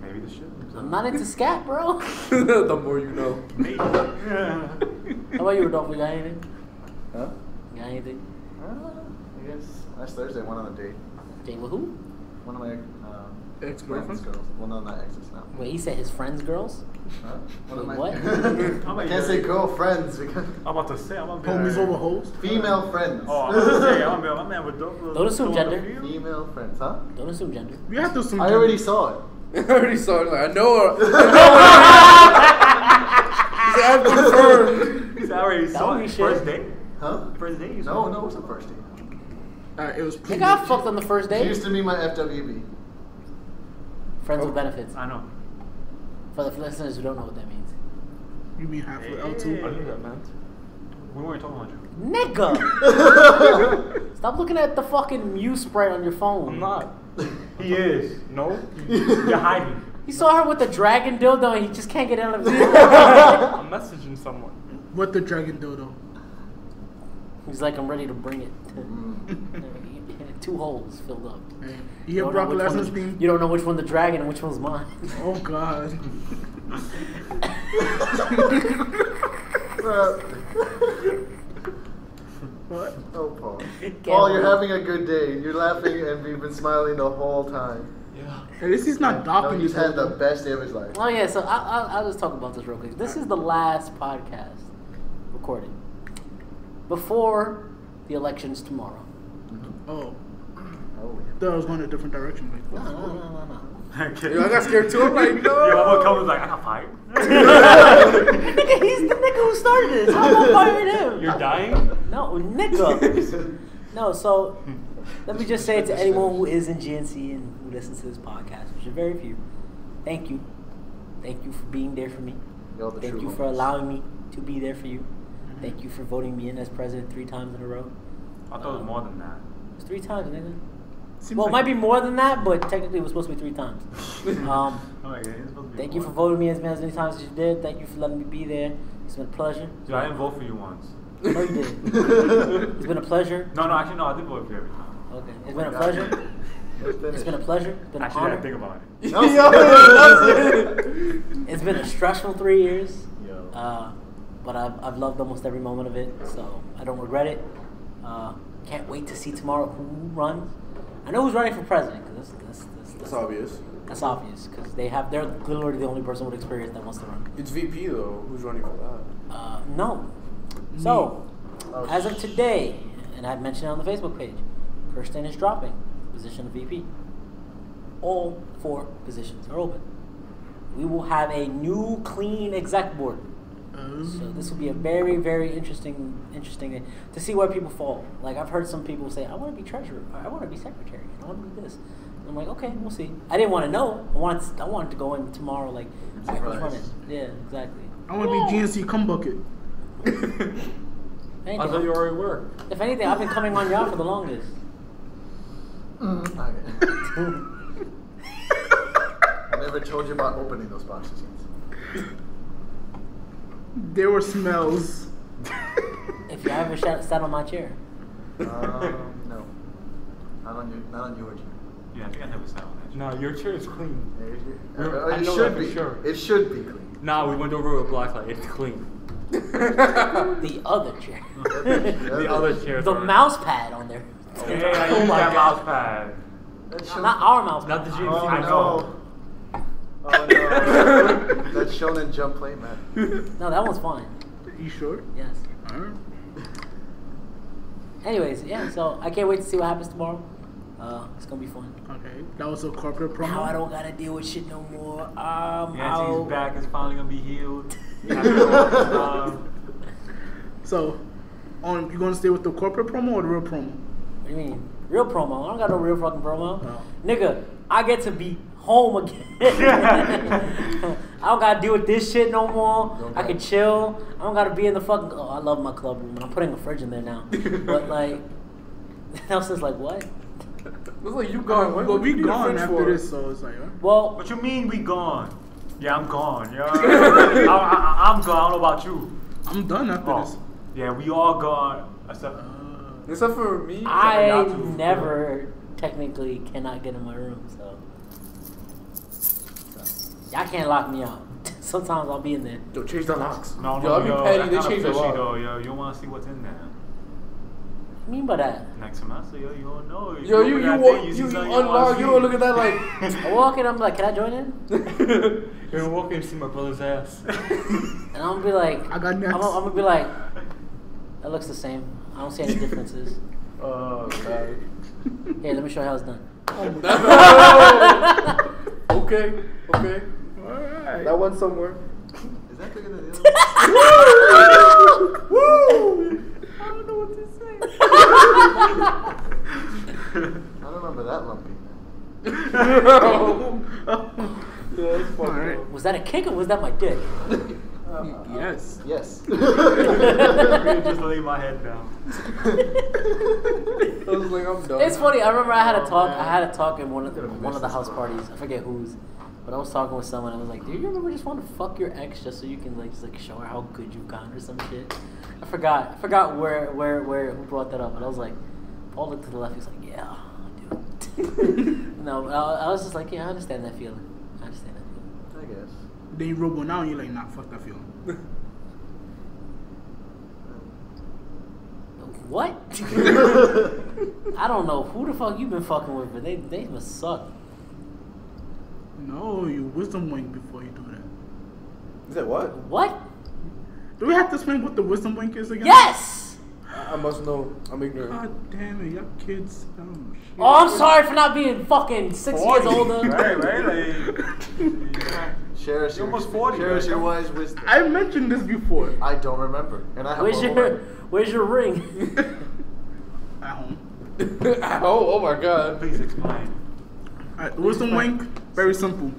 Maybe the shit. I'm not into scat, bro. The more you know. Maybe. Yeah. How about you, Rodolfo? You got anything? Huh? You got anything? I guess last Thursday I went on a date. Date with who? One of my Ex-girlfriends? friends' girls. Well, no, not exes now. Wait, he said his friends' girls? Huh? One of Wait, my what? I can't say girlfriends because I'm about to say, I'm gonna be Homies over hoes? female friends. Oh, I'm about to say, I'm gonna be my man with Rodolfo. Don't assume gender. Female friends, huh? Don't assume gender. We have to assume. I already saw it. I already saw it. Like, I know her. He's like, I've confirmed. He's already That saw would be it. shit. First date? Huh? First date? You No, saw no, it wasn't first date. It was They pre- got fucked on the first She date. used to be my FWB. Friends with benefits. I know. For the listeners who don't know what that means. You mean half with I L2? knew that meant. We weren't talking about you. Nigga! Stop looking at the fucking Mew sprite on your phone. I'm not. He is. No? You're hiding. He saw her with the dragon dildo and he just can't get out of it. I'm messaging someone. What the dragon dildo? He's like, I'm ready to bring it. 2 holes filled up. You hear Brock Lesnar's theme? You don't know which one's the dragon and which one's mine. Oh God. What? Oh, Paul. Paul, you're having a good day. You're laughing and we've been smiling the whole time. Yeah. At least he's not docking He's this had the whole best day of his life. Oh yeah, so I'll just talk about this real quick. This is the last podcast recording before the elections tomorrow. Oh. Oh, Thought I was going a different direction. No. Okay. Yo, I got scared too. I'm like, no. Yo, my boy Kelvin's like, I got fired. Nigga, he's the nigga who started this. How am I firing him? You're dying? No, nigga. No, so let me just say to anyone who is in GNC and who listens to this podcast, which are very few, thank you. Thank you for being there for me. Thank you for allowing me to be there for you. Thank you for voting me in as president 3 times in a row. I thought it was more than that. It's 3 times, nigga. Seems Well, it like- might be more than that, but technically it was supposed to be 3 times. Oh my God, it's supposed to be Thank you more. for voting me as many times as you did. Thank you for letting me be there. It's been a pleasure. Dude, I didn't vote for you once. No, you didn't. It's been a pleasure. No, actually, no, I did vote for you every time. Okay, it's been a pleasure. It's been a pleasure. It's been an Actually, I honor. gotta think about it. It's been a stressful 3 years, Yo. but I've loved almost every moment of it, so I don't regret it. Can't wait to see tomorrow who runs. I know who's running for president because That's obvious. that's obvious because they're literally the only person with experience that wants to run. It's VP though. Who's running for that? No. So, Oh, as of today, and I mentioned it on the Facebook page, Kirsten is dropping the position of VP. All 4 positions are open. We will have a new, clean exec board. So this will be a very, very interesting thing to see where people fall. Like I've heard some people say, I want to be treasurer, or I want to be secretary, I want to be this. And I'm like, okay, we'll see. I didn't want to know. I wanted to go in tomorrow, like, all right, who's running? Yeah, exactly. I want to be GNC cum bucket. I thought you already were. If anything, I've been coming on y'all for the longest. Okay. I never told you about opening those boxes yet. There were smells. If you ever sat on my chair. No. Not on your chair. Yeah, I think I never sat on that. No, your chair is clean. I It know should that for be. sure. It should be clean. Nah, we went over with blacklight. It's clean. The other chair. The other chair. The mouse pad on there. Yeah, I used that mouse pad. Not our mouse Not the pad. GNC. Oh, I no. know. Oh no. That's Shonen Jump plate, man. No, that one's fine. You sure? Yes. Alright. Anyways, yeah, so I can't wait to see what happens tomorrow. It's gonna be fun. Okay. That was a corporate promo. Now I don't gotta deal with shit no more. Yantzy's back is finally gonna be healed. So, you gonna stay with the corporate promo or the real promo? What do you mean? Real promo? I don't got no real fucking promo. No. Nigga, I get to be home again. I don't gotta deal with this shit no more. I can chill. I don't gotta be in the fucking. Oh, I love my club room. I'm putting a fridge in there now. But like, Nelson's like, what? Looks like you gone. Well, we gone after this, so it's like, Well, What you mean we gone? Yeah, I'm gone. Yeah, I'm gone. I don't know about you. I'm done after this. Yeah, we all gone. Except for me. I y'all two. never technically cannot get in my room, so y'all can't lock me out. Sometimes I'll be in there. Yo, change the locks. No, Yo, I'll be petty. They that's change the kinda fishy, lock. though. Yo, you don't want to see what's in there. What do you mean by that? Next semester, yo, you don't know. Yo, you unlock. You don't look at that like. I walk in, I'm like, can I join in? You're gonna walk in and see my brother's ass. And I'm gonna be like, I got next. I'm gonna be like, that looks the same. I don't see any differences. Oh god. Here, let me show you how it's done. Okay. Alright. That went somewhere. Is that bigger than the other? Woo! I don't know what to say. I don't remember that lumpy. Yeah, it's fucked Alright. up. Was that a kick or was that my dick? Yes. Yes. Just lay my head down. I was like, I'm done. It's funny. I remember I had a talk. man. I had a talk in one of Could've the missed house this one. parties. I forget whose. But I was talking with someone. I was like, "Do you ever just want to fuck your ex just so you can like just like show her how good you've gotten or some shit?" I forgot where who brought that up. But I was like, Paul looked to the left. He's like, "Yeah, I do." No, I was just like, "Yeah, I understand that feeling. I understand that feeling." I guess. Then you roll one out and you're like, nah, fuck that feeling. What? I don't know who the fuck you been fucking with, but they must suck. No, you wisdom wink before you do that. You said what? What? Do we have to explain what the wisdom wink is again? Yes! I must know. I'm ignorant. God damn it, y'all kids. Shit. Oh, I'm sorry for not being fucking 6 years older. Right. Like, Share us You're your, almost 40, share us right? your wise wisdom. I mentioned this before. I don't remember. And I have Where's your ring? At home. Oh my god. please explain. Alright, the wisdom wink, very simple.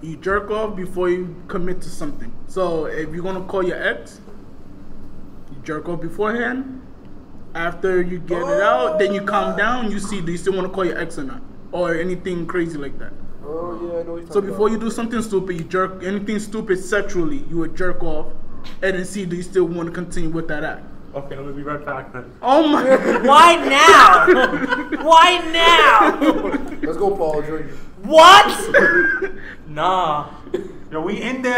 You jerk off before you commit to something. So if you're gonna call your ex, you jerk off beforehand. After you get it out, then you calm down. You see, do you still want to call your ex or not, or anything crazy like that? Oh yeah, I know what you're So talking before about. you do something stupid, you jerk anything stupid sexually, you would jerk off, and then see, do you still want to continue with that act? Okay, let me be right back then. Oh my! Why now? Why now? Let's go, Paul. Drink. What? Nah. Yo, we in there.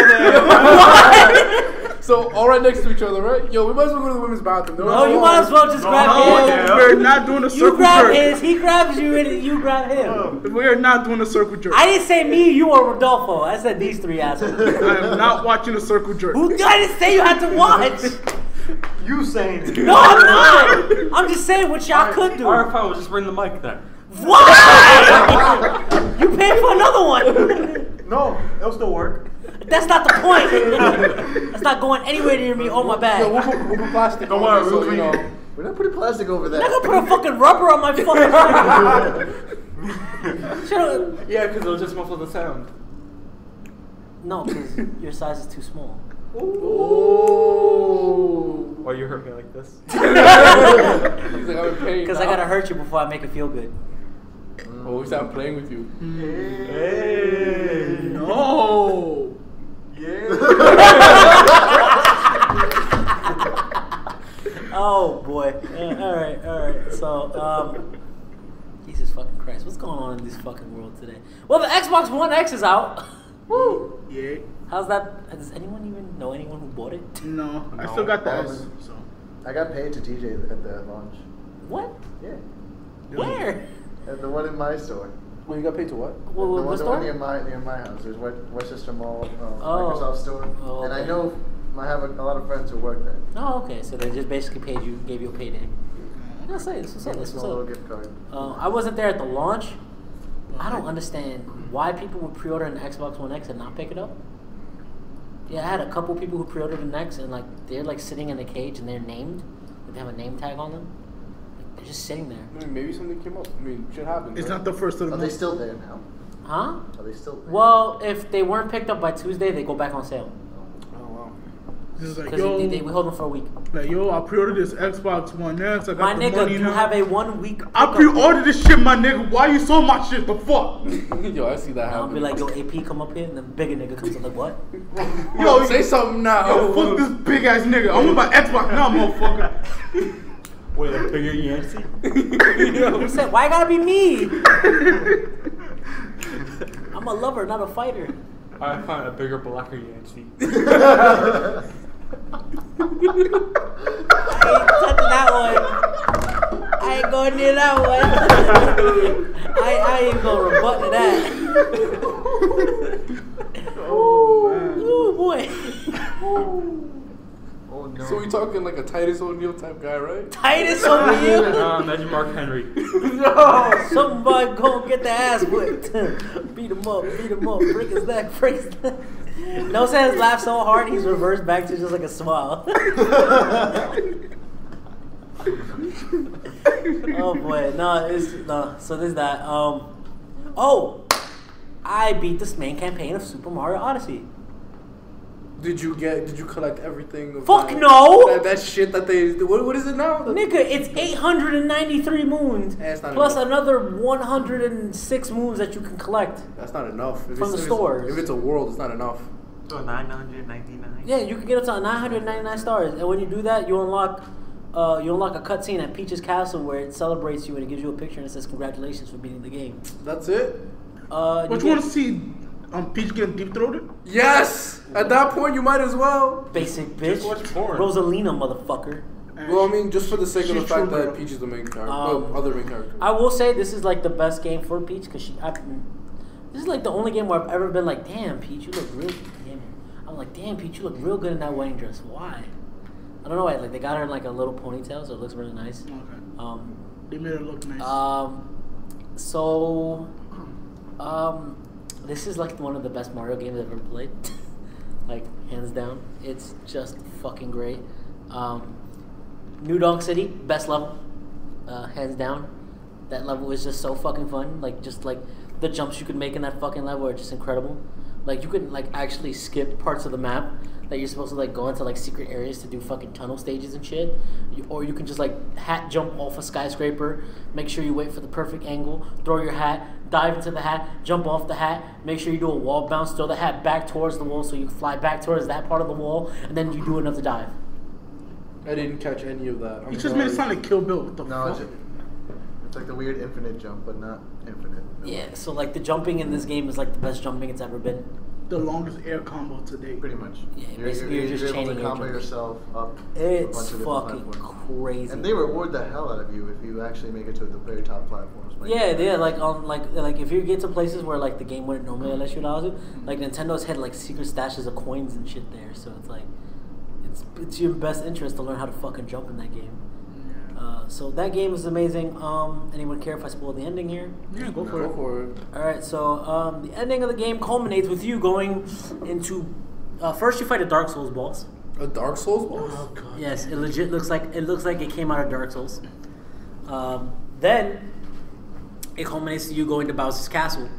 So all right next to each other, right? Yo, we might as well go to the women's bathroom. No, you might as well just grab No, his. yeah. we're not doing a You circle grab jerk. his, he grabs you, and you grab him. We're not doing a circle jerk. I didn't say me, you, or Rodolfo. I said these three assholes. I am not watching a circle jerk. Who? I didn't say you had to watch. You saying it. No, I'm not. I'm just saying what y'all could do. Alright, fine, we'll just bring the mic then. What? You paid for another one. No, it'll still work. That's not the point. That's not going anywhere near me or my Yo, bag. we'll put plastic Don't on worry, this, we'll so, you clean know. it. We're not putting plastic over I'm there. not gonna put a fucking rubber on my fucking. Shut up. Yeah, because it'll just muffle the sound. No, because your size is too small. Oh. Why you hurt me like this? He's like, I'm in pain. Because I gotta hurt you before I make it feel good. Oh, he's not playing with you. Hey. No. Yeah. Oh boy. All right. So, Jesus fucking Christ, what's going on in this fucking world today? Well, the Xbox One X is out. Woo. Yeah. How's that? Does anyone even know anyone who bought it? No. I still got the S. So. I got paid to DJ at the launch. What? Yeah. Where? At the one in my store. Well, you got paid to what? What the one store? near my house. There's Westchester Mall, Oh. Microsoft store. Oh, And I okay. know I have a lot of friends who work there. Oh, okay. So they just basically gave you a payday. That's it. That's what's up. Gave me a That's small what's little up. gift card. I wasn't there at the launch. I don't understand why people would pre-order an Xbox One X and not pick it up. Yeah, I had a couple people who pre-ordered an X and like they're like sitting in a cage and they're named. Like, they have a name tag on them. Like, they're just sitting there. I mean, maybe something came up. I mean, shit happens. It's right? not the first of the Are they month. still there now? Huh? Are they still there? Well, if they weren't picked up by Tuesday, they go back on sale. Oh wow. It's like, Because yo, we hold them for a week. like, yo, I pre-ordered this Xbox One X. I got My the nigga, money you now. have a 1 week. I pre-ordered this shit, my nigga. Why you sold my shit? The fuck? Yo, I see that I'll happen. be like, yo, AP, come up here, and then bigger nigga comes in like, what? Yo, say something now. Yo, fuck this big ass nigga. I want my Xbox now, motherfucker. Wait, a bigger Yantzy? Who said, why it gotta be me? I'm a lover, not a fighter. I find a bigger, blacker Yantzy. I ain't touching that one. I ain't going near that one. I ain't gonna rebut to that. Oh boy. Oh no. So we talking like a Titus O'Neil type guy, right? Titus O'Neil. Imagine Mark Henry. No. Somebody go get the ass whipped. Beat him up, break his neck, No Sans laughed so hard he's reversed back to just like a smile. Oh boy, so there's that. I beat this main campaign of Super Mario Odyssey. Did you collect everything? Of Fuck no! That shit that they. What is it now? Nigga, it's 893 moons That's not plus enough. another 106 moons that you can collect. That's not enough. From the stores. If it's a world, it's not enough. So 999. Yeah, you can get up to 999 stars, and when you do that, you unlock a cutscene at Peach's castle where it celebrates you and it gives you a picture and it says congratulations for beating the game. That's it. But you want to see Peach getting deep throated? Yes. At that point, you might as well. Basic bitch. Just watch porn. Rosalina, motherfucker. Well, I mean, just for the sake of the She's fact true, that bro. Peach is the main character, other main character. I will say this is like the best game for Peach because this is like the only game where I've ever been like, damn, Peach, you look real. I'm like, damn, Peach, you look real good in that wedding dress. Why? I don't know why. Like they got her in like a little ponytail, so it looks really nice. Okay. They made her look nice. This is like one of the best Mario games I've ever played. Like hands down, it's just fucking great. New Donk City, best level, hands down. That level is just so fucking fun. Like just like the jumps you could make in that fucking level are just incredible. Like you could like actually skip parts of the map that you're supposed to like go into like secret areas to do fucking tunnel stages and shit. Or you can just like hat jump off a skyscraper, make sure you wait for the perfect angle, throw your hat, dive into the hat, jump off the hat, make sure you do a wall bounce, throw the hat back towards the wall so you fly back towards that part of the wall, and then you do another dive. I didn't catch any of that. You just made it sound like Kill Bill. What the No, fuck? it's like the weird infinite jump, but not infinite. Yeah, so like the jumping in this game is like the best jumping it's ever been. The longest air combo to date. Pretty much. Yeah, basically you're just able chaining to your combo jump. yourself up. a It's bunch of different fucking platforms. crazy. And they reward the hell out of you if you actually make it to the very top platforms. Yeah, like on like if you get to places where like the game wouldn't normally let you allow to, like Nintendo's had like secret stashes of coins and shit there, so it's like it's your best interest to learn how to fucking jump in that game. So that game is amazing. Anyone care if I spoil the ending here? Yeah, go for Go it. for it. All right, so the ending of the game culminates with you going into first you fight a Dark Souls boss. A Dark Souls boss? Oh god. Yes, it legit looks like it came out of Dark Souls. Then it culminates to you going to Bowser's castle.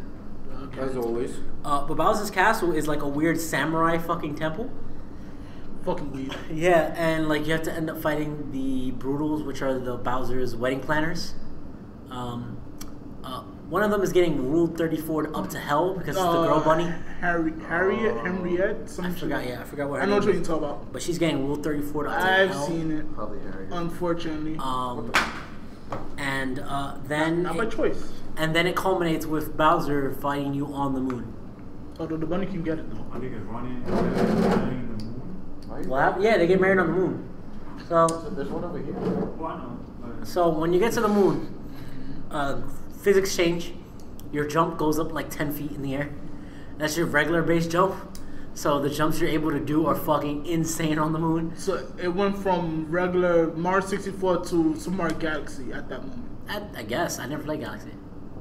Okay. As always. But Bowser's castle is like a weird samurai fucking temple. Fucking weird. Yeah, and like you have to end up fighting the Brutals, which are the Bowser's wedding planners. One of them is getting ruled 34 up to hell because it's the girl bunny. Henriette. Some I shit. forgot what her I know name what you're is. talking about. But she's getting ruled 34 up to I've hell. seen it. Probably Harry. Unfortunately. And then Not by choice. and then it culminates with Bowser fighting you on the moon. Although the bunny can get it though. My nigga's running and running the moon. Why are you- What? Yeah, they get married on the moon. So there's one over here. Well, I know. But So when you get to the moon, physics change. Your jump goes up like 10 feet in the air. That's your regular base jump. So the jumps you're able to do are fucking insane on the moon. So it went from regular Mario 64 to Super Mario Galaxy at that moment. I guess. I never played Galaxy.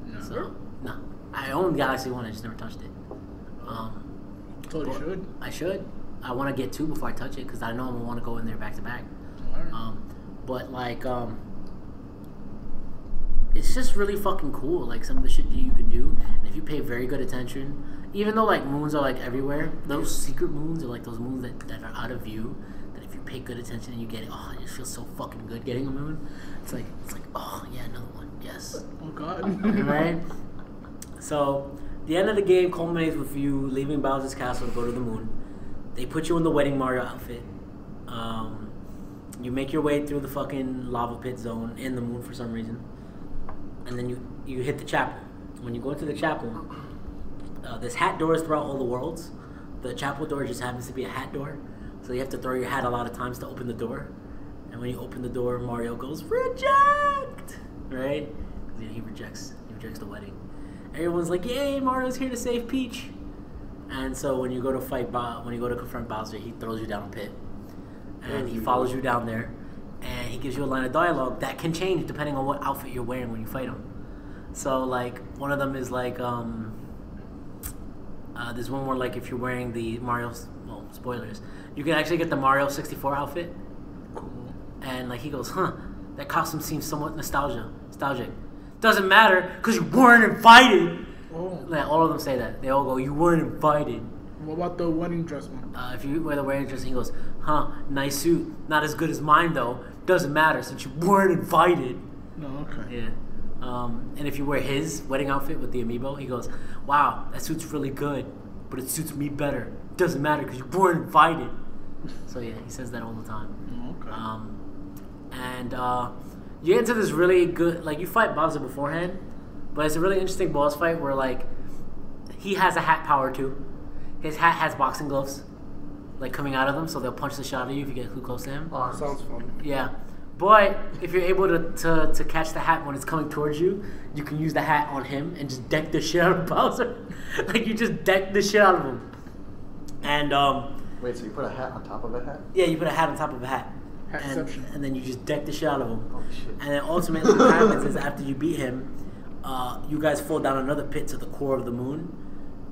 Never? So, no. I own Galaxy 1, I just never touched it. Totally should. I should. I want to get 2 before I touch it because I know I'm going to want to go in there back to back. Alright. But like, it's just really fucking cool. Like some of the shit that you can do, and if you pay very good attention, even though like moons are like everywhere, those secret moons are like those moons that are out of view. That if you pay good attention and you get it, oh, it just feels so fucking good getting a moon. It's like oh yeah, another one, yes. Oh god. Right? So the end of the game culminates with you leaving Bowser's castle to go to the moon. They put you in the wedding Mario outfit. You make your way through the fucking lava pit zone in the moon for some reason. And then you hit the chapel. When you go into the chapel, there's hat doors throughout all the worlds. The chapel door just happens to be a hat door. So you have to throw your hat a lot of times to open the door. And when you open the door, Mario goes, reject! Right? Because he rejects the wedding. Everyone's like, yay, Mario's here to save Peach. And so when you go to confront Bowser, he throws you down a pit. And he follows you down there. And he gives you a line of dialogue that can change depending on what outfit you're wearing when you fight him. So like one of them is like there's one more like if you're wearing the Mario, well, spoilers, you can actually get the Mario 64 outfit. Cool. And like he goes, that costume seems somewhat nostalgic. Doesn't matter because you weren't invited. Oh. Like, all of them say that. They all go, you weren't invited. What about the wedding dress one? If you wear the wedding dress, he goes, huh, nice suit. Not as good as mine, though. Doesn't matter since you weren't invited. No, okay. Yeah. And if you wear his wedding outfit with the amiibo, he goes, wow, that suit's really good, but it suits me better. Doesn't matter because you weren't invited. So yeah, he says that all the time. Okay. And you get into this really good, like you fight Bowser beforehand, but it's a really interesting boss fight where like he has a hat power too. His hat has boxing gloves, like coming out of them, so they'll punch the shot at you if you get too close to him. Oh, sounds fun. Yeah. But if you're able to catch the hat when it's coming towards you, you can use the hat on him and just deck the shit out of Bowser. Like you just deck the shit out of him. And Wait, so you put a hat on top of a hat? yeah, you put a hat on top of a hat. Hatception. And then you just deck the shit out of him. Holy shit. And then ultimately what happens is after you beat him, you guys fall down another pit to the core of the moon,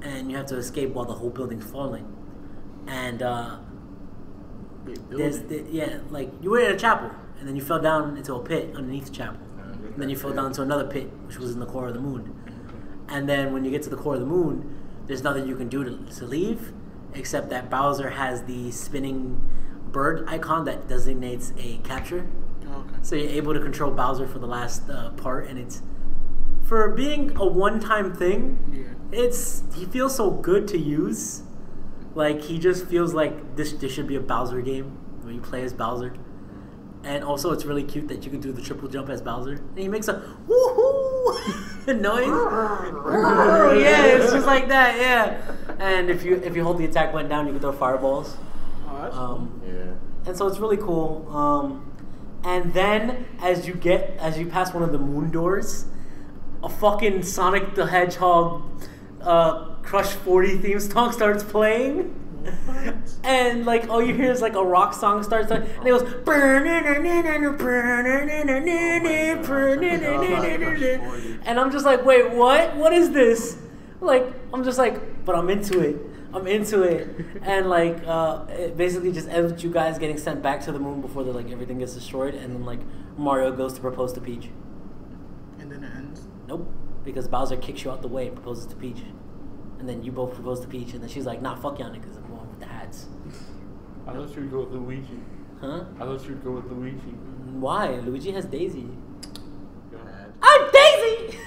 and you have to escape while the whole building's falling. And like you were in a chapel, and then you fell down into a pit underneath the chapel. And then you fell down into another pit, which was in the core of the moon. And then when you get to the core of the moon, there's nothing you can do to leave, except that Bowser has the spinning bird icon that designates a capture. Okay. So you're able to control Bowser for the last part, and it's for being a one-time thing. Yeah. He feels so good to use. Like he just feels like this should be a Bowser game where you play as Bowser. And also, it's really cute that you can do the triple jump as Bowser, and he makes a woohoo noise. Yeah, it's just like that. Yeah. And if you hold the attack button down, you can throw fireballs. Oh, that's cool. Yeah. And so it's really cool. And then as you pass one of the moon doors, a fucking Sonic the Hedgehog Crush 40 theme song starts playing. And like all you hear is like a rock song starts and it goes and I'm just like, wait, what is this? Like I'm just like, but I'm into it. And like it basically just ends with you guys getting sent back to the moon before everything gets destroyed, and then like Mario goes to propose to Peach. And then it ends. Nope, because Bowser kicks you out the way and proposes to Peach. And then you both propose to Peach, and then she's like, nah, fuck y'all niggas, I'm going with the hats. I thought you would go with Luigi. Huh? I thought you would go with Luigi. Why? Luigi has Daisy. Go ahead. I'm Daisy!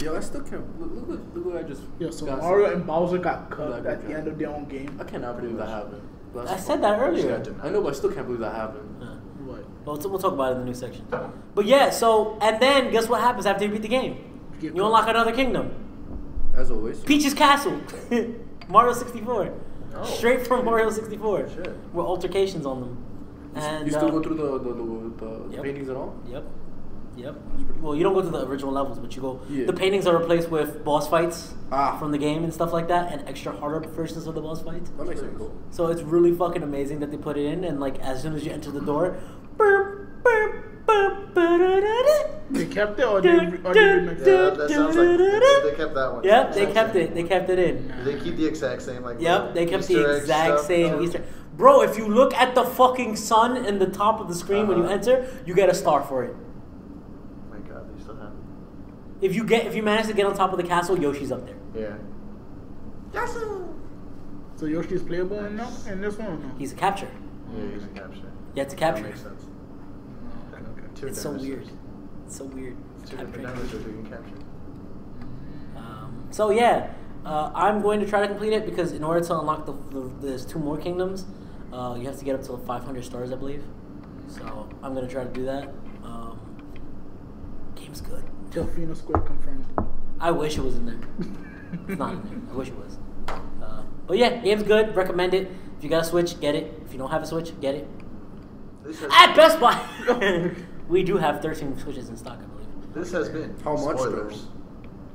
Yo, I still can't. Look what I just. Yeah, so got Mario some- and Bowser got cut Like, at the end of their own game. I cannot believe that happened. I said that earlier. I know, but I still can't believe that happened. What? Well, we'll talk about it in the new section. But yeah, so, and then guess what happens after you beat the game? You You unlock another kingdom. As always. Peach's Castle. Mario 64. Oh. Straight from Mario 64. Shit. With altercations on them. And, You still go through the Yep. paintings at all? Yep. Well, you don't go to the original levels, but you go. Yeah. The paintings are replaced with boss fights Ah. from the game and stuff like that, and extra harder versions of the boss fights. That makes sense. Cool. So it's really fucking amazing that they put it in, and like as soon as you enter the door, boom, boom, boom, ba-da-da-da. They kept it or they remixed it? Yeah, that sounds like they kept that one. Yep, they Exact kept same. it. They kept it in. Did they keep the exact same like? Yep, they kept Easter the egg exact stuff? same Oh. Easter. Bro, if you look at the fucking sun in the top of the screen when you enter, you get a star for it. My God, they still have. If you manage to get on top of the castle, Yoshi's up there. Yeah. So Yoshi is playable in this one or no? He's a capture. Yeah, he's a capture. You have to That capture. makes sense. Okay. Two It's so dinosaurs. weird. It's so weird. Two different Capturing. dinosaurs you can capture. So yeah, I'm going to try to complete it because in order to unlock there's 2 more kingdoms, you have to get up to 500 stars, I believe. So I'm going to try to do that. Game's good. Delfino Square confirmed. I wish it was in there. It's not in there. I wish it was. But yeah, game's good. Recommend it. If you got a Switch, get it. If you don't have a Switch, get it. This has, At Best Buy! We do have 13 Switches in stock, I believe. this has been How much, spoilers.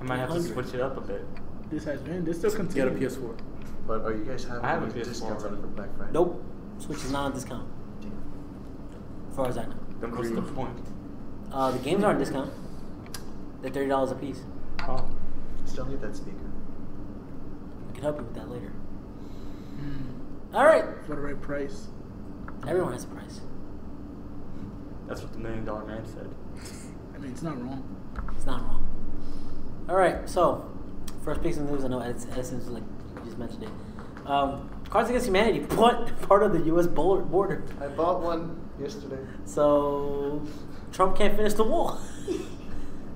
I might have to switch it up a bit. This still Get a continues. PS4. But are you guys having I have a any PS4 discounts already. for Black Friday? Nope. Switch is not on discount. As far as I know. Then what's the point? The games are on discount. They're $30 a piece. Oh. Still need that speaker. I can help you with that later. Alright. For the right price. Everyone has a price. That's what the $1 Million Man said. I mean, it's not wrong. It's not wrong. Alright, so first piece of news. I know Edison's like just mentioned it. Cards Against Humanity, part of the U.S. border. I bought one yesterday. So Trump can't finish the wall.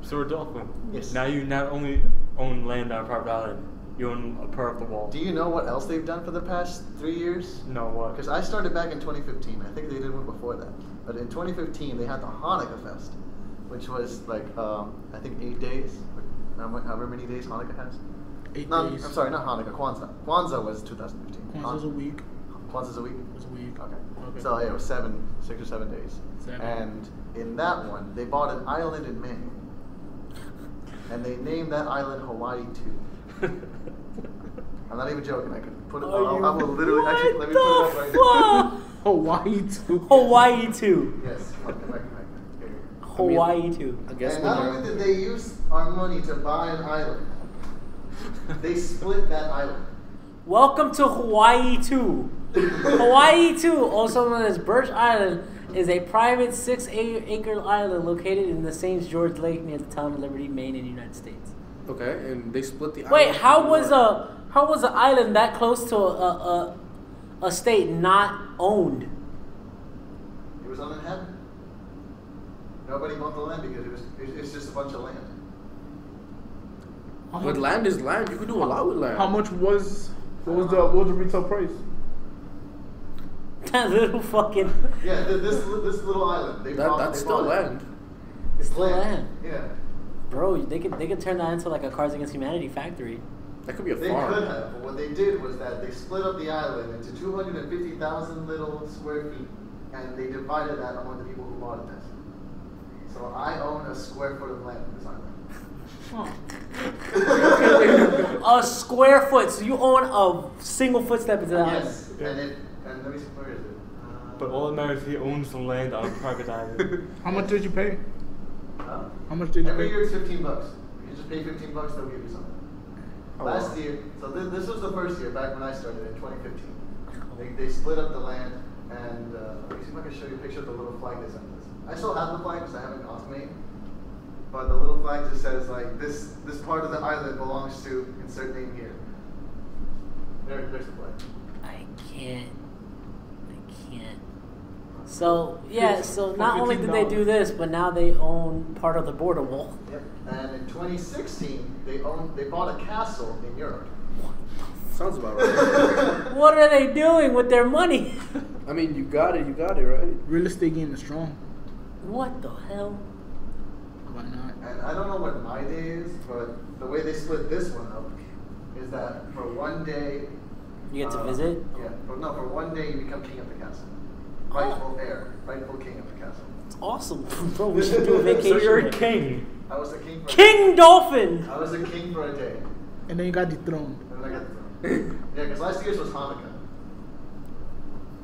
So Rodolfo, Yes. now you not only own land on a private island, you own a part of the wall. Do you know what else they've done for the past 3 years? No, what? Because I started back in 2015. I think they did one before that. But in 2015, they had the Hanukkah Fest, which was like, I think 8 days. However many days Hanukkah has. 8 No, days. I'm sorry, not Hanukkah, Kwanzaa. Kwanzaa was 2015. Kwanzaa's a week. Kwanzaa's a week? It's a week. Okay. So yeah, it was 6 or 7 days. 7. And in that one, they bought an island in Maine. And they named that island Hawaii 2. I'm not even joking. I could put it. I will literally. Actually, let me put it up right now. Hawaii 2. Hawaii 2. Yes. Come back. Here. Hawaii 2. I guess And not only did they use our money to buy an island, they split that island. Welcome to Hawaii 2. Hawaii 2, also known as Birch Island, is a private 6-acre island located in the St. George Lake near the town of Liberty, Maine, in the United States. Okay, and they split the island. Wait, how was an island that close to a state not owned? It was uninhabited. Nobody bought the land because it's just a bunch of land. But land is land. You could do a lot with land. How much was what was the retail price? That little fucking. Yeah, this little island. That's still land. It's still land. Yeah. Bro, they could turn that into like a Cards Against Humanity factory. That could be a They farm. could have, but what they did was that they split up the island into 250,000 little square feet, and they divided that among the people who bought it. So I own a square foot of land in this island. A square foot, so you own a single footstep into that island. Yes, and let me see, where is it? But all that matters is he owns the land on a private island. How much did you pay? Huh? How much did you Every pay? year it's $15. You just pay $15, they'll give you something. Oh, Last wow. year, so this was the first year back when I started in 2015. They split up the land, and let me see if I can show you a picture of the little flag they sent us. I still have the flag because I haven't gone to Maine. But the little flag just says like this part of the island belongs to insert name here. There's the flag. I can't. So yeah, so not only did they do this, but now they own part of the border wall. Yep. And in 2016, they bought a castle in Europe. Sounds about right. What are they doing with their money? I mean, you got it, right? Real estate game is strong. What the hell? Why not? And I don't know what my day is, but the way they split this one up is that for one day You get to visit? Yeah, for one day you become king of the castle. Rightful heir, rightful king of the castle. It's awesome. Bro, we should do a vacation. So you're a there. king. I was a king for King Dolphin! I was a king for a day. And then you got dethroned. And then I got the throne. Yeah, because last year's was Hanukkah.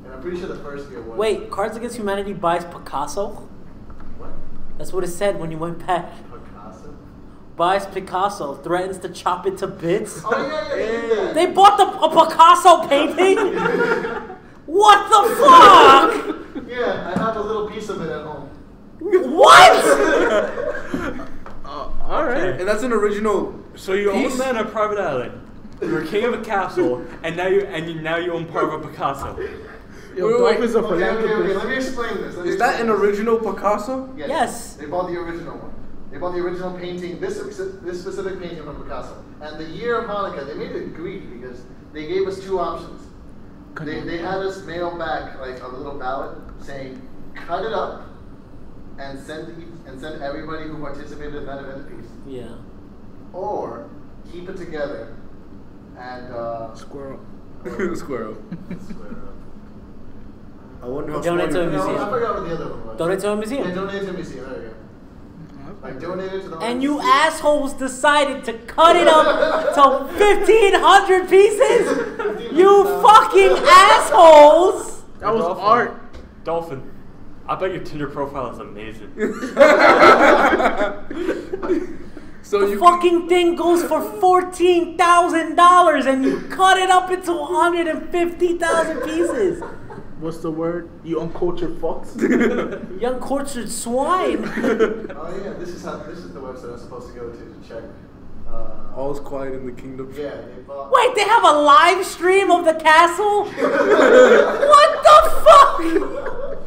And I'm pretty sure the first year was. Wait, Cards Against Humanity buys Picasso? What? That's what it said when you went back. Picasso? Buys Picasso, threatens to chop it to bits. Oh, yeah, they did that. They bought a Picasso painting? What the fuck? Yeah, I have a little piece of it at home. What? All right. And that's an original. So you piece? own land on a private island. You're king of a castle, and now you own part of a Picasso. Yo, Dolphins are philanthropists. Let me explain this. Is that an original Picasso? Yes. They bought the original one. They bought the original painting, this specific painting from Picasso. And the year of Hanukkah, they made it greedy because they gave us two options. They had us mail back like a little ballot saying, cut it up and send everybody who participated in that event a piece. Yeah. Or keep it together and Squirrel. Squirrel. I wonder how Donate to a smart you museum. I forgot what the other one was. Donate to a Yeah, museum. donate to a museum. There we go. Like donate it to the. And you assholes decided to cut it up to 1,500 pieces? You fucking assholes! That was Rodolfo. art. Dolphin. I bet your Tinder profile is amazing. So The you fucking thing goes for $14,000 and you cut it up into 150,000 pieces. What's the word? You uncultured fucks. You uncultured swine. Oh yeah, this is the website I'm supposed to go to check All's quiet in the kingdom. Yeah, they bought. Wait, they have a live stream of the castle? What the fuck?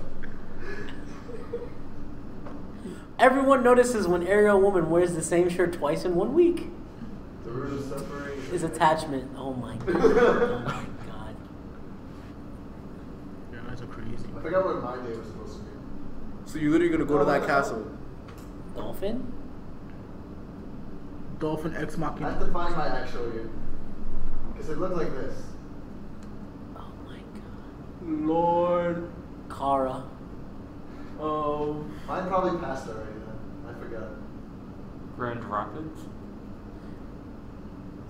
Everyone notices when Ariel Woman wears the same shirt twice in 1 week. The root of suffering. His attachment. Oh my god. Oh my god. Yeah, that's crazy. I forgot what my day was supposed to be. So you're literally gonna go to that castle? Dolphin? Dolphin X I Machina. have to find my actual year. Because it looked like this. Oh my god. Lord. Kara. Oh. Mine probably passed already then. I forgot. Grand Rapids.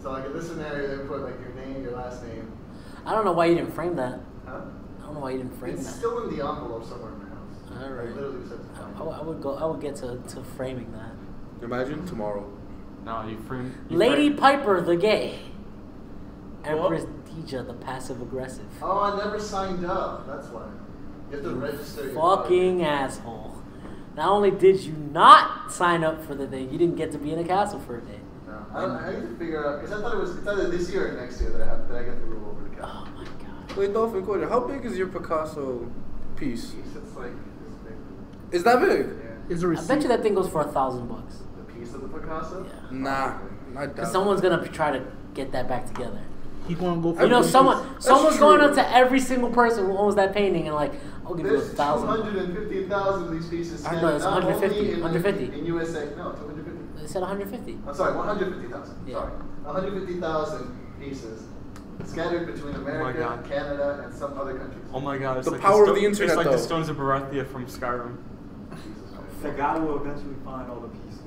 So like in this scenario, they put like your name, your last name. I don't know why you didn't frame that. Huh? I don't know why you didn't frame It's that. still in the envelope somewhere in my house. Alright. I literally said to find it. I would get to framing that. Imagine tomorrow. No, you frame. Lady Piper the gay. Empress Dija the passive aggressive. Oh, I never signed up. That's why. You have to register your Fucking asshole. Not only did you not sign up for the thing, you didn't get to be in a castle for a day. No, I need to figure out because I thought it's either this year or next year that I get to roll over the Oh castle. my god. Wait, Dolphin, question. How big is your Picasso piece? It's like this big. Is that big? Yeah. Is a I receipt. bet you that thing goes for $1,000. The piece of the Picasso? Yeah. Nah, I doubt. Because someone's gonna try to get that back together. He gonna go for You know, the someone's true. going up to every single person who owns that painting and like, I'll give you There's 1,000. 250,000 of these pieces. I know, it's scattered, not 150, only in, 150. In USA. No, 250. They said 150. I'm sorry, 150,000. Yeah. Sorry. 150,000 pieces scattered between America, God. Canada, and some other countries. Oh my god. It's The like power of sto- the internet, It's like though. the Stones of Barathea from Skyrim. Jesus Christ. The guy will eventually find all the pieces.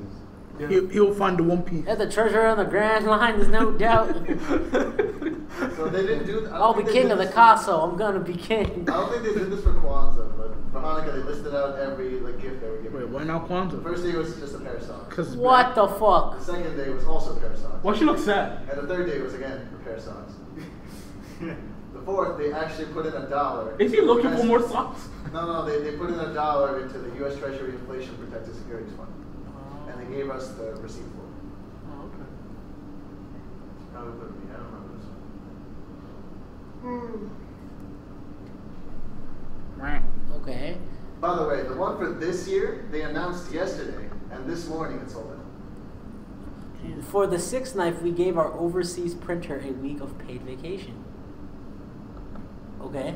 Yeah. He'll find the one piece. At the treasure on the Grand Line, there's no doubt. So they didn't do. I'll be king of the castle. I'm gonna be king. I don't think they did this for Kwanzaa, but for Hanukkah they listed out every like gift they were giving. Wait, why not The Kwanzaa? first day was just a pair of socks. Cause What the The fuck? second day was also a pair of socks. Why she look sad? And the third day was again a pair of socks. The fourth, they actually put in $1. Is he looking for more socks? No, they put in $1 into the U.S. Treasury Inflation Protected Securities Fund, and they gave us the receipt for it. Oh, okay. Probably put me. I don't remember this one. Right. Okay. By the way, the one for this year they announced yesterday, and this morning it sold out. For the sixth knife, we gave our overseas printer a week of paid vacation. Okay.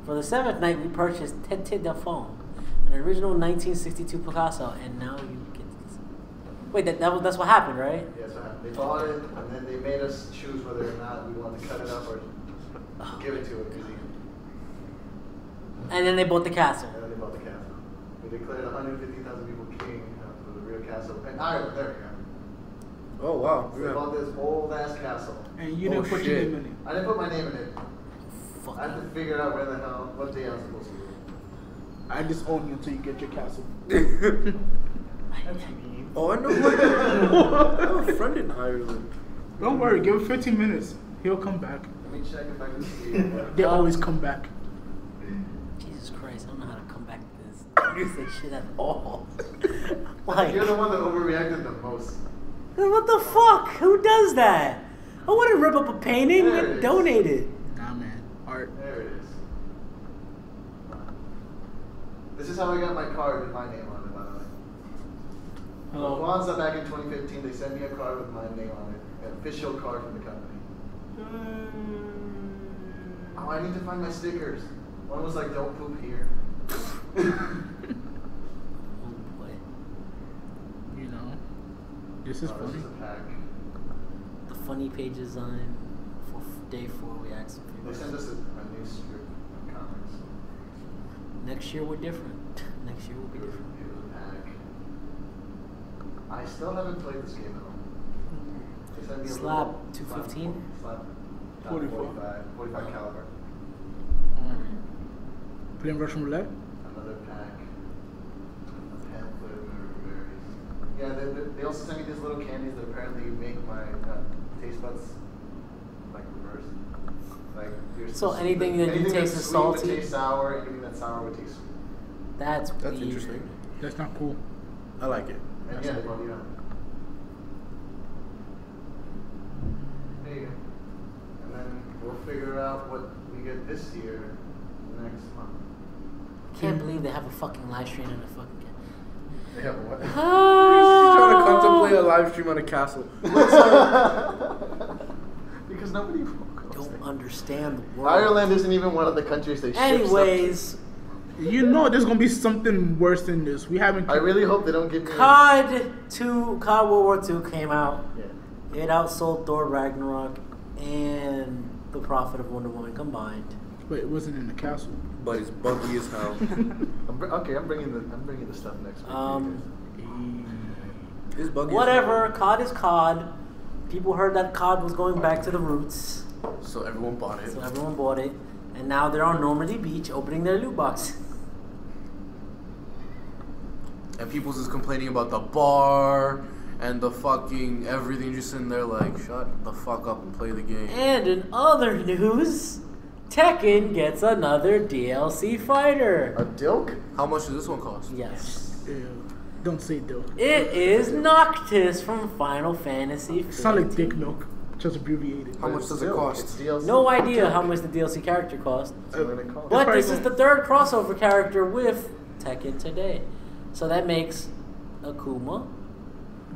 For the seventh night, we purchased Tete de Fond, an original 1962 Picasso, and now you get this. Wait, that's what happened, right? Yeah, that's what happened. They bought it, and then they made us choose whether or not we wanted to cut it up or give it to a museum. And then they bought the castle. And then they bought the castle. We declared 150,000 people king for the real castle in Ireland. There we go. Oh wow. So they bought this old ass castle. And you didn't Oh, put your shit. name in it. I didn't put my name in it. Fuck. I have to figure out where the hell, what day I'm supposed to do. I just own you until you get your castle. That's mean. Oh, I know. I have a friend in Ireland. Don't worry, give it 15 minutes. He'll come back. Let me check if I can see. They always come back. Jesus Christ, I don't know how to come back to this shit at all. Like, You're the one that overreacted the most. what the fuck? Who does that? I want to rip up a painting There it and is. donate it. Nah, man. Art. There it is. This is how I got my card with my name on it, by the way. Hello. Kwanzaa back in 2015, they sent me a card with my name on it, an official card from the company. Oh, I need to find my stickers. One was like, "Don't poop here." Oh boy. You know. This is Oh, funny. this is a pack. The funny pages on for day 4 we asked some They people. sent us a new strip of comics. Next year we're different. Next year we'll be different. Here's a pack. I still haven't played this game at all. They sent me a Slab little- 215? Slab 44. 45 caliber. Playing Russian roulette? Another pack. A pamphlet of berries. Yeah, they also sent me these little candies that apparently make my taste buds like reverse. Like you're So anything that you anything taste that's is sweet would salty? taste sour, anything that's sour would taste sweet. That's That's weird. interesting. That's not cool. I like it. And yeah, they brought We'll figure out what we get this year next month. Can't believe they have a fucking live stream in a fucking. They have what? He's trying to contemplate a live stream on a castle. Because nobody Don't understand the world. Ireland isn't even one of the countries they ship Anyways, You know there's gonna be something worse than this. We haven't. I really hope they don't give me. COD World War II came out. Yeah. It outsold Thor Ragnarok and The Prophet of Wonder Woman combined. But it wasn't in the castle. But it's buggy as hell. I'm bringing the stuff next week. It's buggy. Whatever, COD is COD. People heard that COD was going back to the roots, So everyone bought it. so everyone bought it. And now they're on Normandy Beach opening their loot box. And people's just complaining about the bar and the fucking everything, just sitting there like, shut the fuck up and play the game. And in other news, Tekken gets another DLC fighter. A Dilk? How much does this one cost? Yes. Ew. Don't say though. It is Noctis from Final Fantasy It sounds like 15. dick milk, just abbreviated. How much does it cost? It's DLC. No idea how much the DLC character costs. That's what it costs. But probably this is the third crossover character with Tekken today. So that makes Akuma,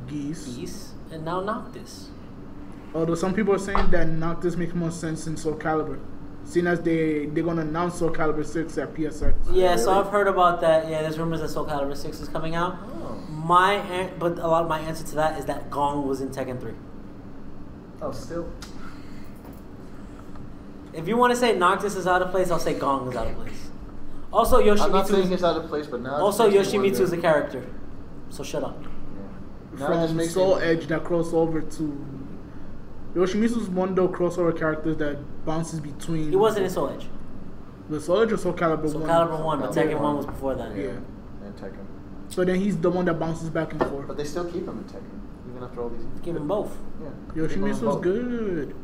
Geese. and now Noctis. Although some people are saying that Noctis makes more sense in Soul Calibur, seeing as they're gonna announce Soul Calibur 6 at PSX. Yeah, so I've heard about that. Yeah, there's rumors that Soul Calibur 6 is coming out. But a lot of my answer to that is that Gong was in Tekken 3. Oh, still. If you want to say Noctis is out of place, I'll say Gong is out of place. Also, I'm not saying Yoshimitsu. he's out of place, but now. Also, Yoshimitsu is a character. So shut up. Now it just From makes Soul me- Edge that crossover to Yoshimitsu's one of those crossover characters that bounces between. He wasn't in Soul Edge. The Soul Edge or Soul Calibur Soul 1? Calibur 1, but Yeah. Tekken 1 was before that. Yeah. And Tekken. So then he's the one that bounces back and forth. But they still keep him in Tekken, even after all these. Give them both. Yeah. Yoshimitsu's good.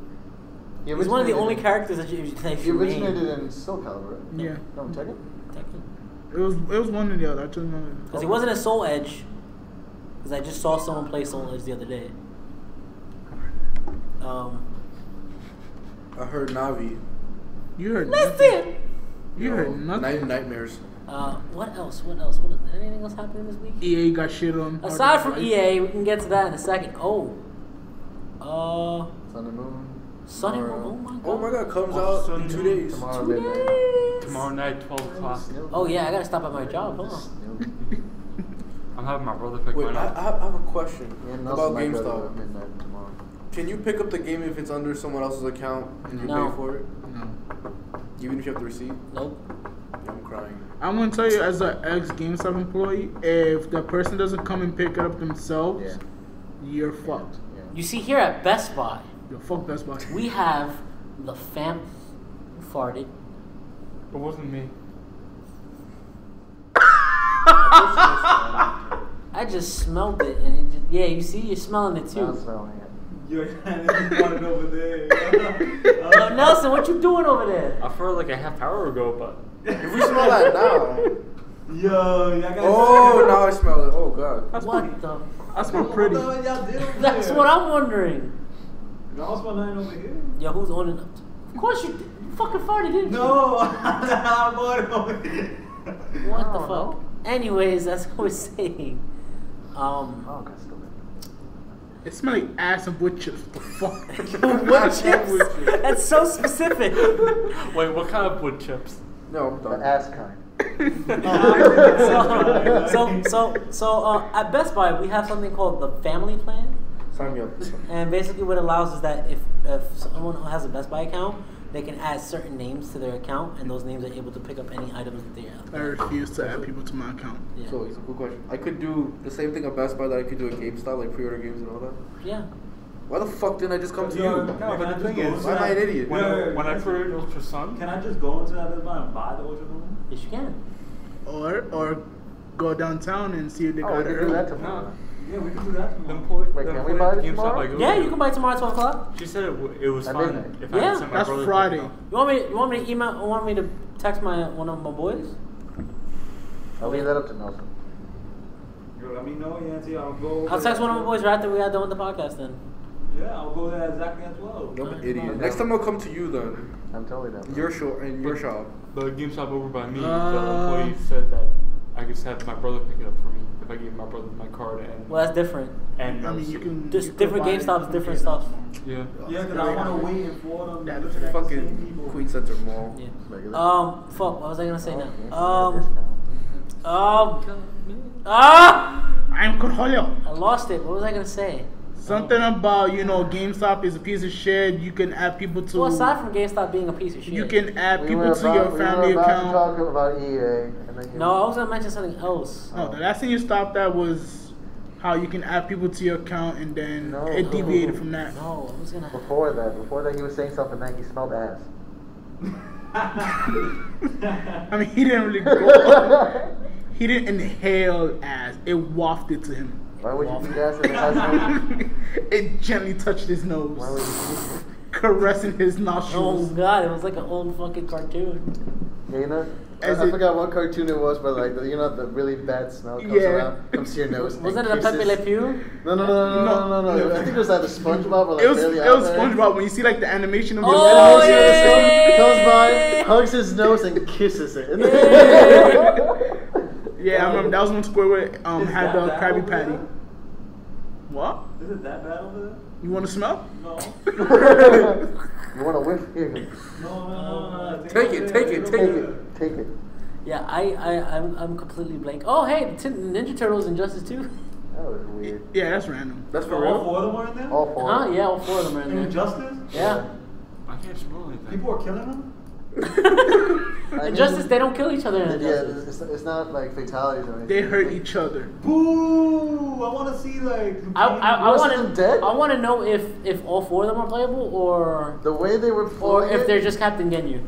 He He's one of the originated only in- characters that you He originated in Soul Calibur, right? Yeah. No, in Tekken? Tekken. It was one or the other. I just know. Because he wasn't in Soul Edge. Because I just saw someone play Soul Edge the other day. I heard Navi. You heard That's nothing. it! You heard nothing. Nightmares. What else? What is there? Anything else happening this week? EA got shit on. Aside from Life. EA, we can get to that in a second. Sun and Moon. Sunny Moon. Tomorrow. Oh my god, comes Oh, out so in 2 new. days. Tomorrow 2 midnight. days. Tomorrow night, 12 o'clock. Oh yeah, I gotta stop at my job. Hold on. I'm having my brother pick Wait, mine I up. have a question Yeah, about Nelson might go to GameStop. midnight tomorrow. Can you pick up the game if it's under someone else's account and you No. pay for it? No. Even if you have the receipt? Nope. Yeah, I'm crying. I'm gonna tell you, as an ex GameStop employee, if the person doesn't come and pick it up themselves, Yeah. you're fucked. Yeah. You see, here at Best Buy, You're fucked Best Buy. we have the fam. Who farted? It wasn't me. I just smelled it, and it just, yeah, you see, you're smelling it Now I'm too. smelling it. You're running over there. Yo, Nelson, what you doing over there? I felt like a half hour ago, but If we smell that now. Yo, y'all gotta Oh, now I smell it. Oh god. What the? I smell pretty. What y'all did over That's there? what I'm wondering. Y'all smell nothing over here? Yo, who's owning up? Of course you did. You fucking farted, didn't you? No, I'm on over here. What the I don't fuck? know. Anyways, that's what we're saying. Oh, God, still It smells like ass and wood chips. What the fuck? Wood chips? That's so specific. wait, what kind of wood chips? No, I'm The done. ass kind. So at Best Buy we have something called the Family Plan, Sign me up. and basically what it allows is that if someone has a Best Buy account, they can add certain names to their account, and those names are able to pick up any items that they have. I refuse to add people to my account. Yeah. So, it's a cool question. I could do the same thing at Best Buy that I could do at GameStop, like pre-order games and all that. Yeah. Why the fuck didn't I just come to Yo, you? no, but can I the just thing go is, into why am I that- an idiot? When I created Ultra Sun, Can I just go into that Best Buy and buy the Ultra Sun? Yes, you can. Or go downtown and see if they Oh, got we it can do early. that tomorrow. No. Yeah, we can do that the tomorrow. employee, Wait, the can we employee buy at it GameStop tomorrow? I go Yeah, to, you can buy it tomorrow at 12 o'clock. She said it was That fine didn't- if Yeah. I sent my That's brother Friday. to pick it up. You want me to email? You want me to text one of my boys? I'll leave that up to Nelson. Yo, let me know, Yantzy. I'll go. I'll text one of my boys right after we got done with the podcast. Then. Yeah, I'll go there exactly at 12. I'm an idiot. Next time I'll come to you then. I'm totally down. Your shop. The game shop over by me, the employee said that I could have my brother pick it up for me if I gave my brother my card and. Well, that's different. And I mean, you can. Just you can different buy it GameStops, from different GameStop. stuff. Yeah. Yeah, because I want to wait in Florida. Yeah, look at that same Fucking people. Queen Center Mall. Yeah. Regular. Fuck. What was I gonna say now? I'm Corjolio. I lost it. What was I gonna say? Something about, you know, GameStop is a piece of shit. You can add people to. Well, aside from GameStop being a piece of shit, You can add We people were to about- your we family were about account. to talk about EA. And then you No, I was gonna mention something else. No, the last thing you stopped at was how you can add people to your account, and then No. it deviated from that. No, I was gonna. Before that, he was saying something that he smelled ass. I mean, he didn't really go. He didn't inhale ass. It wafted to him. Why would you do that? If it has no- It gently touched his nose, Why would you? caressing his Oh nostrils. god, it was like an old fucking cartoon. Yeah, you know, As I it- forgot what cartoon it was, but like you know the really bad smell comes Yeah. around, comes to your nose. and Wasn't it a Pepe kisses- Le Pew? No. I think it was like the SpongeBob or like It was Barely it was Out There. SpongeBob when you see like the animation of the Oh, animation of the yeah. scene. Comes by, hugs his nose, and kisses it. Yeah, I remember that was when Squidward had the that Krabby over Patty. there? What? Is it that bad over there? You want to smell? No. You want to whiff? Here, No. Take it. take it. Yeah, I'm completely blank. Oh hey, Ninja Turtles Injustice 2. That was weird. Yeah, that's random. That's for All real? four of them are in there? All four. Huh? Yeah, all four of them are in there. Injustice? Yeah. I can't smell anything. People are killing them? Injustice, they don't kill each other in Yeah, Injustice. it's not like fatalities or anything. They hurt each other. Boo! I want to see like. I Most of them dead? want to know if all four of them are playable or The way they were or playing if it- they're just Captain Genyu.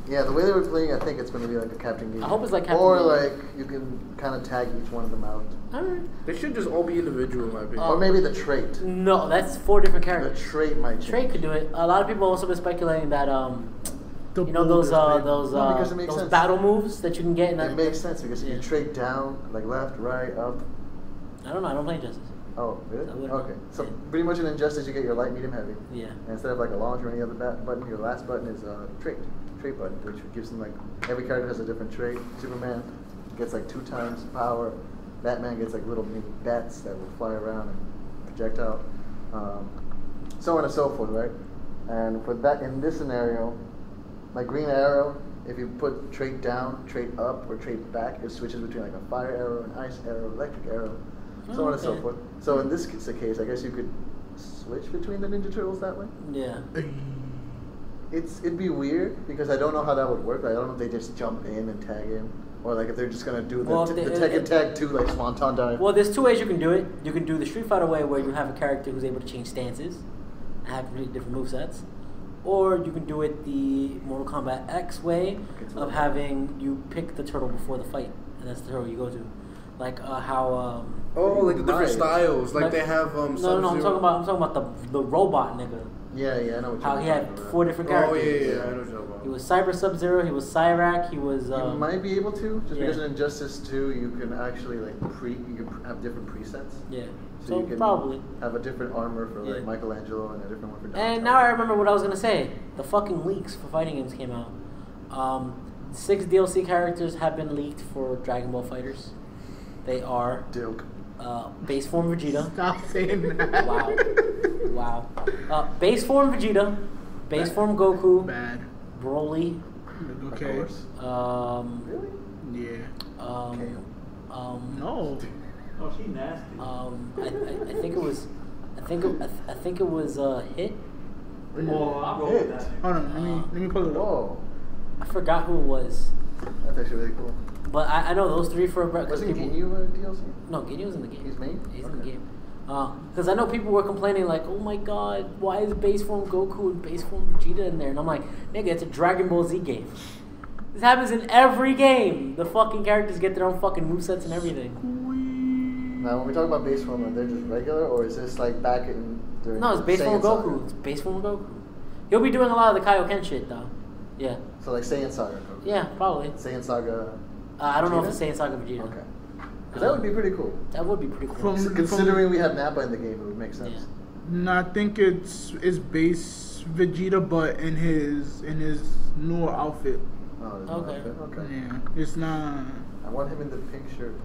Yeah, the way they were playing, I think it's going to be like a Captain Game. I hope it's like Captain Or Game. like you can kind of tag each one of them out. Alright. They should just all be individual, in my opinion. Or maybe the trait. No, that's four different The characters. trait might change. Trey could do it. A lot of people have also been speculating that The you know those boulders, man. No, because it makes those sense. battle moves that you can get in that. It makes sense because if Yeah. you trade down, like left, right, up. I don't know. I don't play Injustice. Oh, really? I wouldn't. Okay. So Yeah. pretty much in Injustice, you get your light, medium, heavy. Yeah. And instead of like a launch or any other button, your last button is a trait button, which gives them like every character has a different trait. Superman gets like 2 times power. Batman gets like little mini bats that will fly around and project out. So on and so forth, right? And for that, in this scenario, like Green Arrow, if you put trait down, trait up, or trait back, it switches between like a fire arrow, an ice arrow, electric arrow, so on and so Okay. forth. So in this case, I guess you could switch between the Ninja Turtles that way. Yeah. It'd be weird because I don't know how that would work. Like, I don't know if they just jump in and tag in, or like if they're just gonna do the, Well, the if they- Tekken Tag 2 like Swanton Dive. Well, there's two ways you can do it. You can do the Street Fighter way, where you have a character who's able to change stances and have really different movesets. Or you can do it the Mortal Kombat X way of having you pick the turtle before the fight, and that's the turtle you go to. Like how Oh, like the different Nice. styles. Like they have no, I'm Sub-Zero. talking about the robot nigga. Yeah, I know what How you're he had talking about. 4 different Oh characters. yeah, I know what you're talking about. He was Cyber Sub-Zero, he was Cyrac, he was You might be able to, just yeah. because in Injustice 2 you can actually like you can have different presets. yeah. So So you can probably. have a different armor for Yeah. like Michelangelo and a different one for Donatello. And now I remember what I was gonna say. The fucking leaks for fighting games came out. 6 DLC characters have been leaked for Dragon Ball Fighters. They are Dilk. Base Form Vegeta. Stop saying that. Wow. Base Form Vegeta. Base Form Goku. Bad. Broly. Okay. Of course. Yeah. No. Oh, she nasty. I think it was. I think it was Hit. Oh, I roll with that. Hold on. Let me pull it up. Whoa. I forgot who it was, That's actually really cool. but I know those 3 for because Wasn't people. Ginyu a DLC? No, Ginyu was in the game. He's main? He's in the Okay. game. Because I know people were complaining like, oh my god, why is Base Form Goku and Base Form Vegeta in there? And I'm like, nigga, it's a Dragon Ball Z game. This happens in every game. The fucking characters get their own fucking movesets and everything. Now, when we talk about base form, are they just regular, or is this like back in during No, it's Base Form Saiyan Saga? Goku. It's Base Form Goku. He'll be doing a lot of the Kaioken shit though. Yeah. So like Saiyan Saga Goku. Yeah, probably. Saiyan Saga. I don't know if Vegeta? it's Saiyan Saga Vegeta. Okay. Because that would be pretty cool. That would be pretty cool. From- Considering we have Nappa in the game, it would make sense. Yeah. No, I think it's base Vegeta, but in his newer outfit. Oh, there's Okay. no outfit? Okay. Yeah, it's not. I want him in the pink shirt.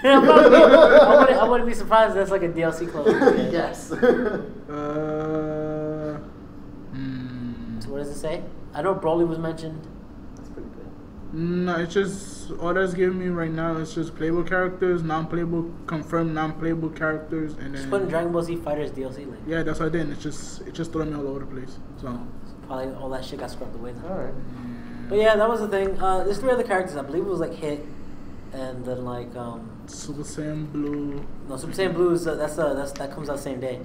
I wouldn't be surprised if that's like a DLC clone. Yes. So what does it say? I know Broly was mentioned. That's pretty good. No, it's just all that's giving me right now. It's just playable characters, non-playable, confirmed non-playable characters, and Just then put in Dragon Ball Z Fighters DLC link. yeah, that's what I did. It's just throwing me all over the place. So Probably all that shit got scrubbed away then. Alright. But yeah, that was the thing. There's 3 other characters. I believe it was like Hit, and then like Super Saiyan Blue. no, Super Saiyan Blue is that comes out same day.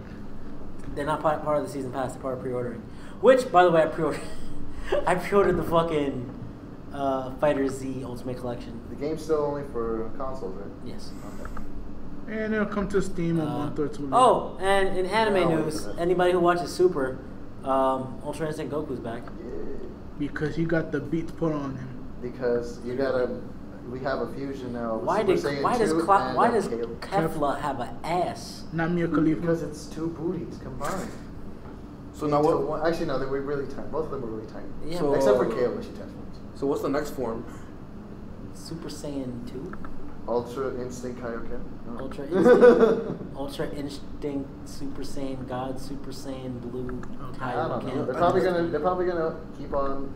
They're not part of the season pass. They're part of pre-ordering. Which, by the way, I pre-ordered. I pre-ordered the fucking Fighter Z Ultimate Collection. The game's still only for consoles, right? Yes. Okay. And it'll come to Steam a month or two later. Oh, and in anime Yeah, I'll news, wait for that. anybody who watches Super, Ultra Instinct Goku's back. Yeah. Because he got the beats put on him. Because we have a fusion now. Why Super does Saiyan 2 why and does Caleb. Kefla have an ass? Not Mia Khalifa. Because it's 2 booties combined. So now Into what? one- Actually, no, they were really tiny. Both of them were really tiny. Yeah, So- Except for Caleb when she transforms. So what's the next form? Super Saiyan 2, Ultra Instinct Kaioken. No. Ultra Instinct, Ultra Instinct, Super Saiyan God, Super Saiyan Blue, I don't know. Kaioken. They're probably gonna keep on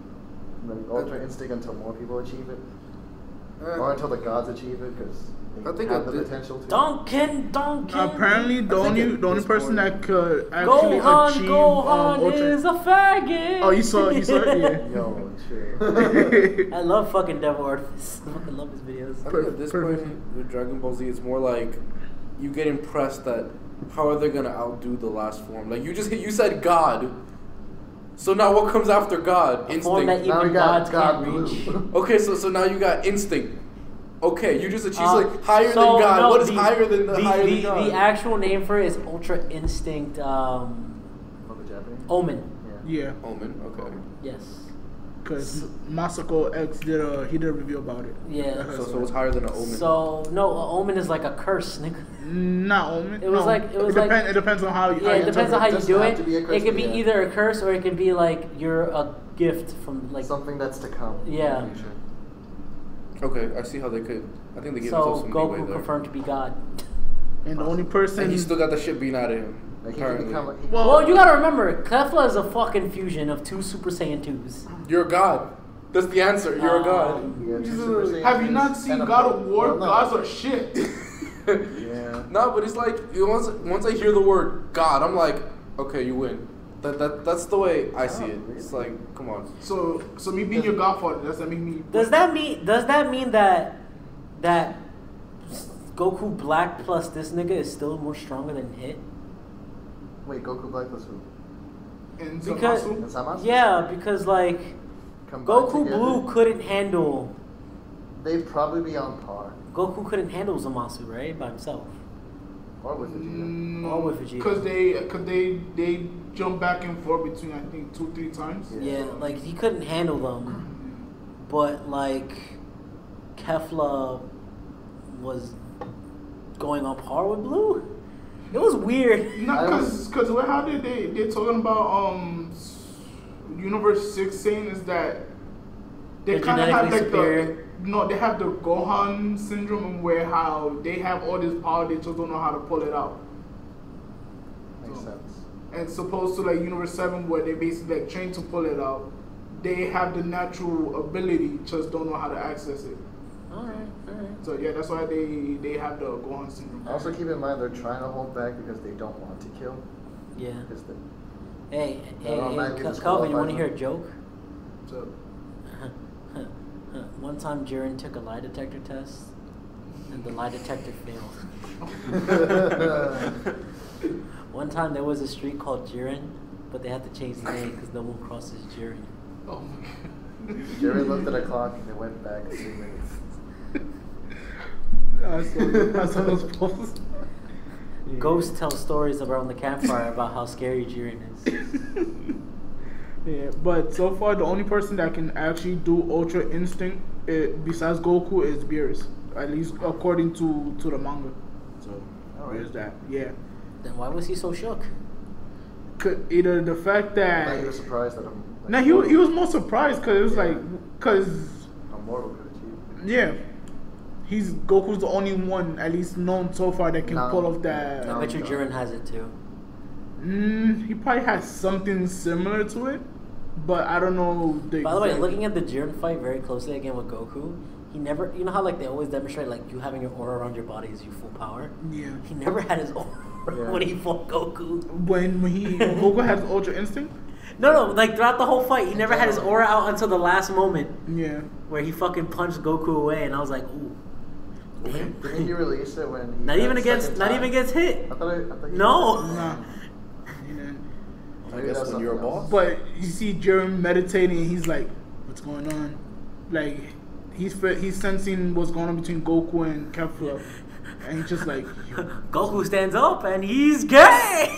the Ultra Instinct until more people achieve it, or until the gods achieve it, because I they think have it the did- potential to. Apparently, the I think only at this person point- that could actually achieve Gohan Ultra. is a faggot. Oh, you saw it? Yeah. Yo, chill. I love fucking Devil Artemis. I fucking love his videos. I think at this Perfect. point with Dragon Ball Z, it's more like you get impressed that how are they gonna outdo the last form? Like you said God. So now what comes after God? A form that Instinct. Now we even got gods God can't reach. Blue. Okay, so now you got instinct. Okay, you just achieved like higher so, than God. no, What is higher than higher than God? The actual name for it is Ultra Instinct Oh, the Japanese? Omen. Yeah, Omen. Okay. Yes. because Masako X did a review about it. Yeah. So it's higher than an Omen. So no, a Omen is like a curse, nigga. Not Omen. It was no. like- It depends on how you. Yeah, it depends on how you doesn't do have it. to be a curse, It could be yeah. either a curse or it could be like you're a gift from like. Something that's to come. Yeah. In the future. Okay, I see how they could. I think they gave themselves So some leeway Goku there. confirmed to be God. And the only person. And he still got the shit beaten out of him. Like he can Apparently. become. Well, you gotta remember, Kefla is a fucking fusion of 2 Super Saiyan 2s. You're a god. That's the answer. You're a god. Yeah, two Super Saiyans Have you not seen and a God Pope. of War? Well, no. Gods are shit. Yeah. No, but it's like once I hear the word God, I'm like, okay, you win. That's the way I see it. It's like, come on. So me being your godfather, does that make me? Does that mean that Goku Black plus this nigga is still more stronger than Hit? Wait, Goku Black plus who? And Because Zamasu? And Zamasu? yeah, because like Combined Goku together? Blue couldn't handle They'd probably be on par. Goku couldn't handle Zamasu, right, by himself. Or with Vegeta. Or with Vegeta. Because they jump back and forth between I think 2-3 times. Yeah, like he couldn't handle them. But like Kefla was going on par with Blue. It was weird. Not because how did they're talking about Universe 6 saying is that they They're kind of have genetically like superior. they have the Gohan syndrome where how they have all this power they just don't know how to pull it out. Makes sense. And supposed to like Universe 7 where they basically like train to pull it out, they have the natural ability, just don't know how to access it. Alright. So yeah, that's why they have the Gohan syndrome. Also keep in mind they're trying to hold back because they don't want to kill. Yeah. Because they, Hey, automatically Kelvin, you want to disqualifies hear a them. joke? So One time Jiren took a lie detector test, and the lie detector failed. One time there was a street called Jiren, but they had to change the name because no one crosses Jiren. oh my god. Jerry looked at a clock and they went back 3 minutes. I saw those posts. Ghosts tell stories around the campfire about how scary Jiren is. Yeah, but so far the only person that can actually do Ultra Instinct besides Goku is Beerus, at least according to the manga. So Oh, there's that. Yeah, Then why was he so shook? Either the fact Now that you're surprised that I'm. no, he was more surprised because it was like I'm mortal could achieve. yeah, Goku's the only one at least known so far that can No. pull off I that. bet you Jiren has it too. He probably has something similar to it, but I don't know. By the way, exact- looking at the Jiren fight very closely again with Goku, he never, you know how like they always demonstrate like you having your aura around your body is your full power. Yeah. He never had his aura Yeah. when he fought Goku. When Goku has Ultra Instinct. No, like throughout the whole fight, he never had his aura out until the last moment Yeah. where he fucking punched Goku away, and I was like, ooh. Didn't he release it when he Not got even against, second not time? even against hit. I thought he No. Nah. I Maybe guess that's when you're a something else. boss. But you see Jiren meditating, and he's like, "What's going on?" Like he's sensing what's going on between Goku and Kefla, and he's just like, "Yo." Goku stands up and he's gay.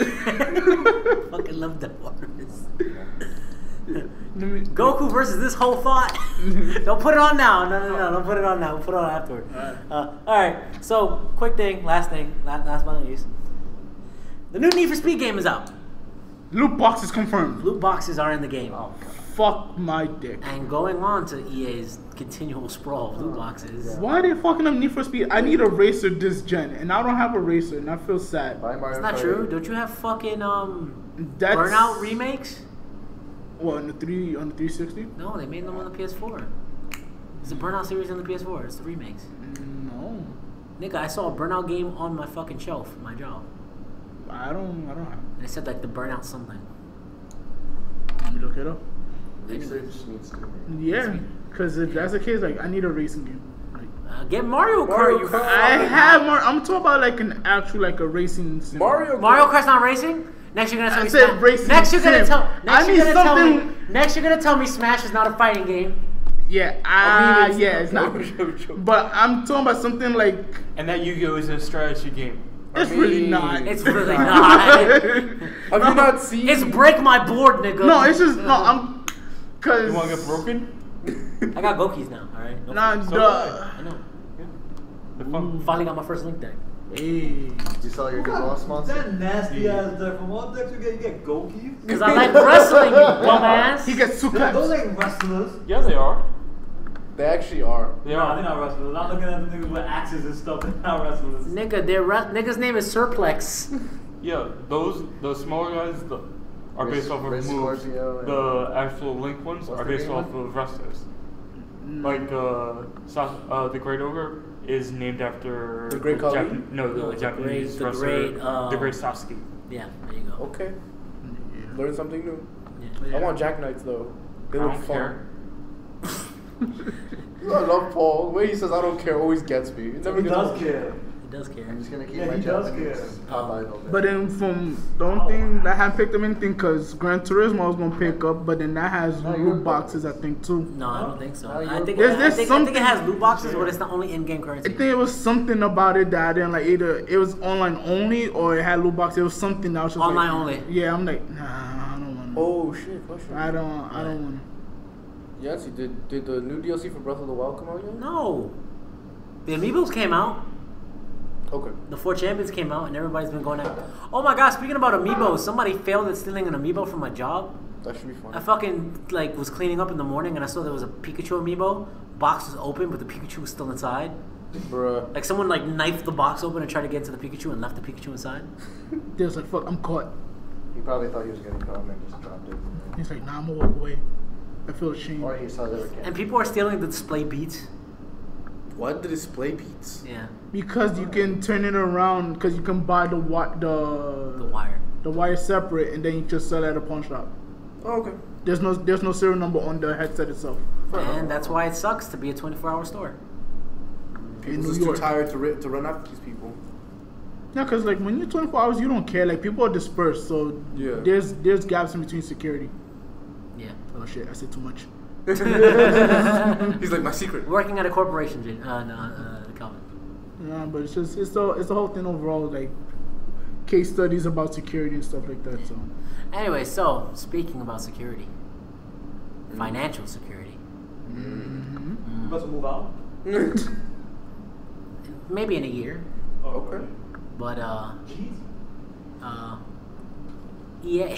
Fucking love that artist. Goku versus this whole thought. Don't put it on now. No, don't put it on now. We'll put it on afterward. All right. So, quick thing, last but not least. The new Need for Speed game is out. Loot box is confirmed. Loot boxes are in the game. Oh, fuck my dick. And going on to EA's continual sprawl of loot boxes. Why are they fucking up Need for Speed? I need a racer this gen, and I don't have a racer, and I feel sad. Buy Mario That's not Kart true. 8. Don't you have fucking That's Burnout remakes? What on the 360? No, they made them on the PS4. It's a Burnout series on the PS4. It's the remakes. No, Nigga, I saw a Burnout game on my fucking shelf, my job. I don't have. And it said like the Burnout something. Let me look it up. Research needs to be made. Yeah, because if that's the case, like I need a racing game. Like, Get Mario Kart. Mario You Kart. I have more. I'm talking about like an actual like a racing. Sim. Mario Kart's not racing. Next you're gonna tell I me said Smash. racing Next you're gonna sim. tell. I Next need you're gonna tell me. something- Next you're gonna tell me Smash is not a fighting game. Yeah, it's not. But I'm talking about something like And that Yu-Gi-Oh is a strategy game. it's really not. It's really not. Have you not seen? It's break my board, nigga. No, it's just no. I'm because You want to get broken? I got Gokis now. All right. Nah, So I know. The fun. Finally got my first Link deck. Hey, You sell your good boss monster? That nasty ass deck. From what deck you get Gokis? Cause I like wrestling, you dumbass. he gets two Those claps. ain't wrestlers. Yeah, they are. They actually are. They No, are. they're not wrestlers. I'm looking at the niggas with axes and stuff. They're not wrestlers. Nigga, nigga's name is Surplex. Yeah, the smaller guys are Race- based off of Race moves. Scorpio and- The actual Link ones What's are the based green off one? of wrestlers. Like the Great Ogre is named after The Great Khali? the Japanese the wrestler, great, the Great Sasuke. Yeah, there you go. Okay. Learn something new. Yeah. I want Jack Knights though. They I look don't fun. care. I love Paul. The way he says "I don't care" always gets me. It never He gets does old. care. He does care. I'm just gonna keep Yeah, my he does Japanese care. top idol. But then from the only thing that I haven't picked up anything because Gran Turismo I was gonna pick up, but then that has No, you're loot boxes I think too. No, I don't think so. No, I think There's I think it something- has loot boxes, but it's the only in-game currency. I think it was something about it that I didn't like. Either it was online only or it had loot boxes. It was something that I was just Online like, only. Yeah, I'm like, nah, I don't want. Oh shit! Question. I don't want. Yantzy, did the new DLC for Breath of the Wild come out yet? No. The Amiibos came out. Okay. The 4 Champions came out, and everybody's been going out. Oh my god, speaking about Amiibos, somebody failed at stealing an Amiibo from my job. That should be fun. I fucking like was cleaning up in the morning and I saw there was a Pikachu Amiibo. Box was open, but the Pikachu was still inside. Bruh. Like someone like knifed the box open and tried to get into the Pikachu and left the Pikachu inside. They was like, fuck, I'm caught. He probably thought he was getting caught and then just dropped it. He's like, nah, I'm gonna walk away. I feel ashamed. Or he saw they were And canceled. people are stealing the display beats. What? The display beats? Yeah, Because you can turn it around, because you can buy the the wire. wire separate, and then you just sell it at a pawn shop. Oh, okay. There's no serial number on the headset itself. And that's why it sucks to be a 24-hour store. People New just too York. tired to run after these people. Yeah, because like when you're 24 hours, you don't care. Like people are dispersed, so Yeah. there's gaps in between security. Yeah. Oh shit, I said too much. He's like my secret. Working at a corporation, Kelvin. Yeah, but it's the whole thing overall, like case studies about security and stuff like that. So Anyway, so speaking about security, financial security, You about to move out? maybe in a year, Okay. but Jeez. EA.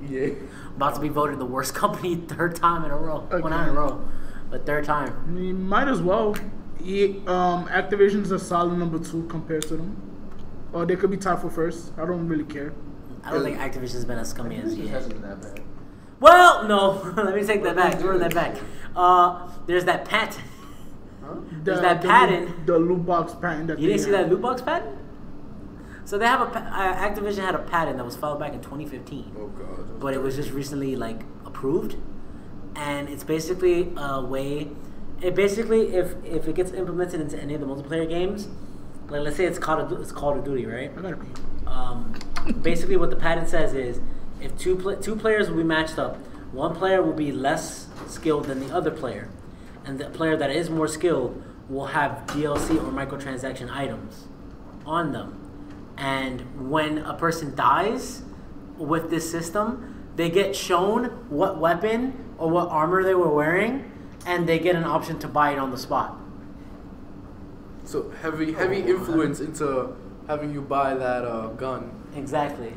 Yeah. About to be voted the worst company third time in a row. Okay. Well, not in a row, but third time. You might as well. Activision's a solid number 2 compared to them. Or they could be tied for first. I don't really care. I don't think Activision's been as scummy as It EA. hasn't been that bad. Well, no. Let me take that back. Throw that back. There's that patent. Huh? There's that patent. The loot box patent. That You they didn't see have. that loot box patent? So they have Activision had a patent that was filed back in 2015. Oh god. But it was just recently like approved, and it's basically a way. It basically, if it gets implemented into any of the multiplayer games, like let's say it's Call of Duty, right? I gotta pee. Basically, what the patent says is, if two players will be matched up, one player will be less skilled than the other player, and the player that is more skilled will have DLC or microtransaction items on them. And when a person dies with this system, they get shown what weapon or what armor they were wearing, and they get an option to buy it on the spot. So heavy influence into having you buy that gun. Exactly.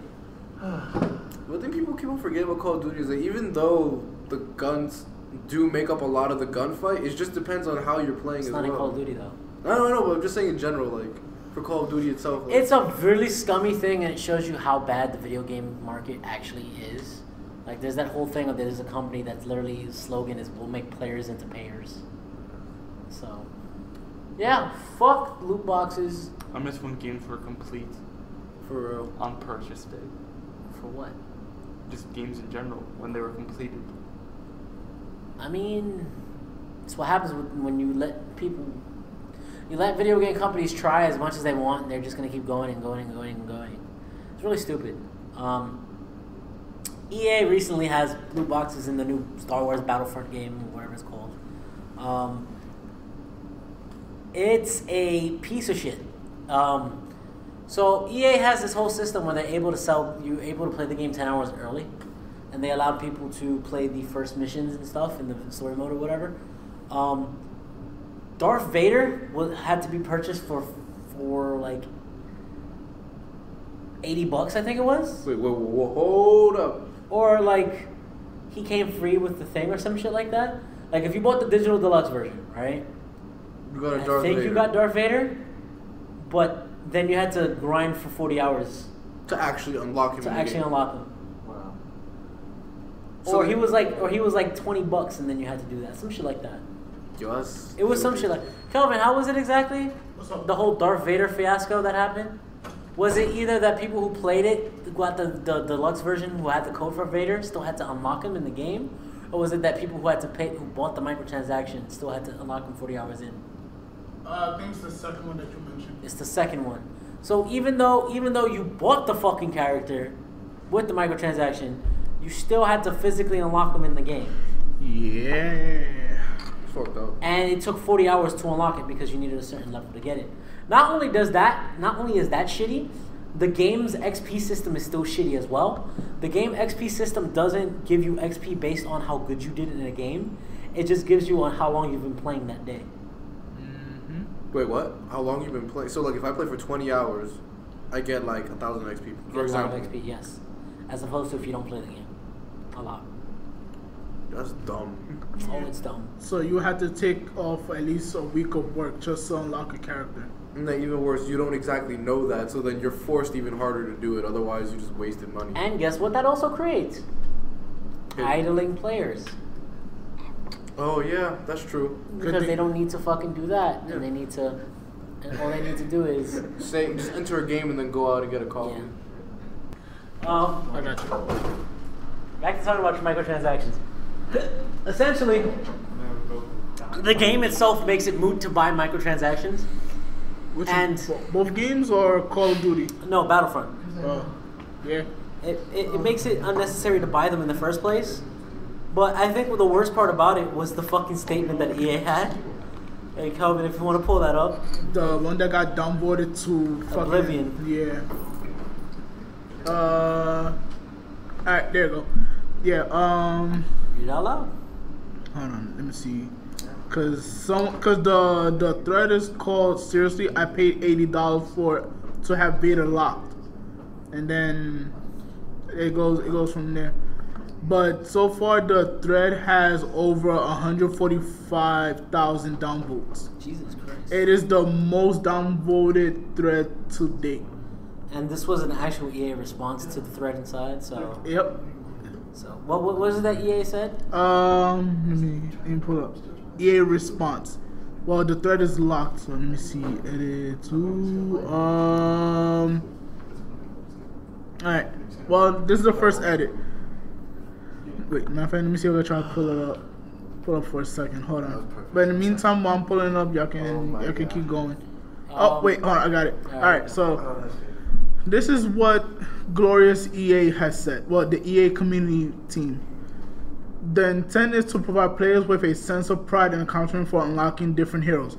One thing people keep on forgetting about Call of Duty is that even though the guns do make up a lot of the gunfight, it just depends on how you're playing It's as not well. in Call of Duty though. I don't know, but I'm just saying in general, like for Call of Duty itself. Like, It's a really scummy thing, and it shows you how bad the video game market actually is. Like, there's that whole thing of there's a company that's literally his slogan is "We'll make players into payers." So, yeah, fuck loot boxes. I miss when games were complete for real. on purchase day. For what? Just games in general, when they were completed. I mean, it's what happens when you let people. You let video game companies try as much as they want, and they're just going to keep going and going and going and going. It's really stupid. EA recently has loot boxes in the new Star Wars Battlefront game, or whatever it's called. It's a piece of shit. So EA has this whole system where they're able to play the game 10 hours early, and they allowed people to play the first missions and stuff in the story mode or whatever. Darth Vader had to be purchased for like $80, I think it was. Wait, whoa, hold up. Or like he came free with the thing or some shit like that. Like if you bought the digital deluxe version, right? You got a I Darth think Vader. you got Darth Vader, but then you had to grind for 40 hours to actually unlock him. to in the actually game. unlock him. Wow. So Or he was like $20 and then you had to do that. Some shit like that. Yo, that's It was some shit like Kelvin, how was it exactly? What's up? The whole Darth Vader fiasco that happened? Was it either that people who played it, who got the deluxe version, who had the code for Vader, still had to unlock him in the game? Or was it that people who had to pay, who bought the microtransaction, still had to unlock him 40 hours in? I think it's the second one that you mentioned. It's the second one. So even though you bought the fucking character with the microtransaction, you still had to physically unlock him in the game. Yeah. fucked up. And it took 40 hours to unlock it because you needed a certain level to get it. Not only is that shitty, the game's XP system is still shitty as well. The game XP system doesn't give you XP based on how good you did in a game. It just gives you on how long you've been playing that day. Wait, what? How long you been playing? So, like, if I play for 20 hours, I get, like, 1,000 XP, for There's a lot of example. XP, yes. As opposed to if you don't play the game. A lot. That's dumb. Oh, it's dumb. So you had to take off at least a week of work just to unlock a character. And then even worse, you don't exactly know that, so then you're forced even harder to do it. Otherwise, you just wasted money. And guess what that also creates? Idling players. Oh, yeah, that's true. Because they don't need to fucking do that. Yeah. And they need to... And all they need to do is... Say, just enter a game and then go out and get a coffee. Yeah. I got you. Back to talking about microtransactions. Essentially, the game itself makes it moot to buy microtransactions. Which And- is both games or Call of Duty? No, Battlefront. Yeah. It makes it unnecessary to buy them in the first place. But I think the worst part about it was the fucking statement that EA had. Hey, Kelvin, if you want to pull that up. The one that got downvoted to fucking Oblivion. Yeah. Alright, there you go. Yeah, Read it out loud. hold on, let me see. Cause the thread is called seriously, I paid $80 to have beta locked. and then it goes from there. But so far, the thread has over 145,000 downvotes. Jesus Christ. It is the most downvoted thread to date. And this was an actual EA response to the thread inside, so... Yep. So, what was it that EA said? Let me pull up. EA response. Well, the thread is locked, so let me see. Edit to... Alright. Well, this is the first edit. Wait, matter of fact, let me see if I try to pull it up. Pull up for a second. Hold on. But in the meantime, while I'm pulling it up, y'all can keep going. Oh, wait, hold on, I got it. Alright, so this is what Glorious EA has said. Well, the EA community team. The intent is to provide players with a sense of pride and accomplishment for unlocking different heroes.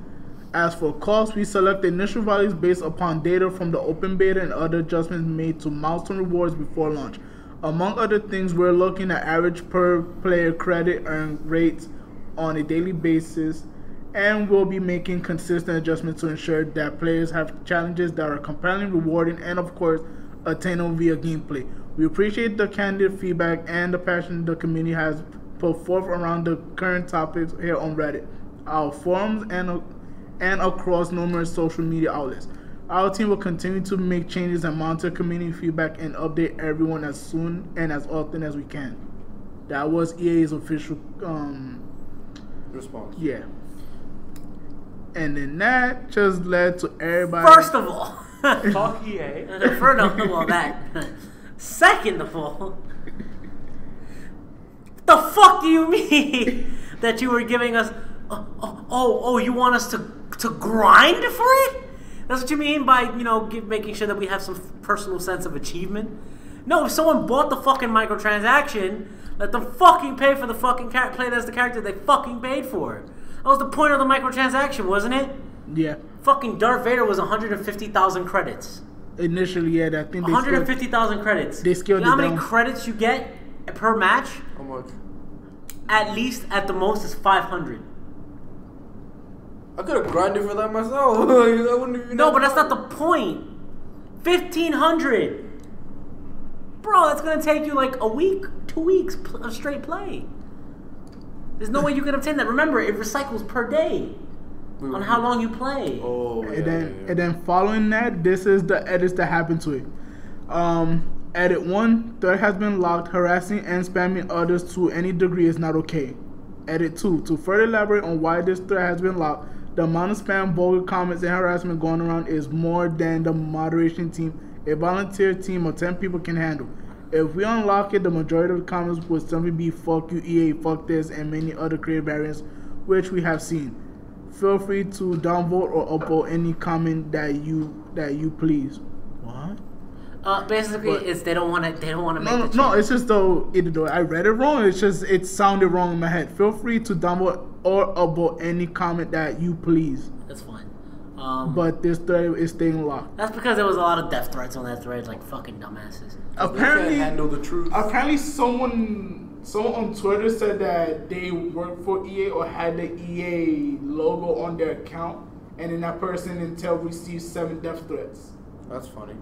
As for cost, we select the initial values based upon data from the open beta and other adjustments made to milestone rewards before launch. Among other things, we're looking at average per player credit earn rates on a daily basis, and we'll be making consistent adjustments to ensure that players have challenges that are compelling, rewarding, and of course, attainable via gameplay. We appreciate the candid feedback and the passion the community has put forth around the current topics here on Reddit, our forums, and across numerous social media outlets. Our team will continue to make changes and monitor community feedback and update everyone as soon and as often as we can. That was EA's official response. Yeah. And then that just led to everybody. First of all, Fuck EA. First of all, that. Second of all, the fuck do you mean that you were giving us? Oh, you want us to grind for it? That's what you mean by, making sure that we have some personal sense of achievement? No, if someone bought the fucking microtransaction, let them fucking pay for the fucking play as the character they fucking paid for. That was the point of the microtransaction, wasn't it? Yeah. Fucking Darth Vader was 150,000 credits. Initially, yeah, I think they 150,000 credits. They scaled You know how it many down. credits you get per match? How much? At least, at the most, is 500. I could have grinded for that myself. I wouldn't even. No, but that's not the point. 1,500. Bro, that's gonna take you like a week, 2 weeks of straight play. There's no way you can obtain that. Remember, it recycles per day on how long you play. Oh, yeah, And then following that, this is the edits that happened to it. Edit 1, thread has been locked. Harassing and spamming others to any degree is not okay. Edit 2, to further elaborate on why this thread has been locked, the amount of spam, vulgar comments, and harassment going around is more than the moderation team, a volunteer team of 10 people, can handle. If we unlock it, the majority of the comments would simply be "fuck you EA," "fuck this," and many other creative variants, which we have seen. Feel free to downvote or upvote any comment that you please. What? Basically, it's they don't want to make the change. No, it's just though I read it wrong. It's just it sounded wrong in my head. Feel free to downvote or upvote any comment that you please. That's fine. But this thread is staying locked. That's because there was a lot of death threats on that thread, like fucking dumbasses. Apparently, they can't handle the truth. Apparently, someone on Twitter said that they worked for EA or had the EA logo on their account, and then that person until received 7 death threats. That's funny.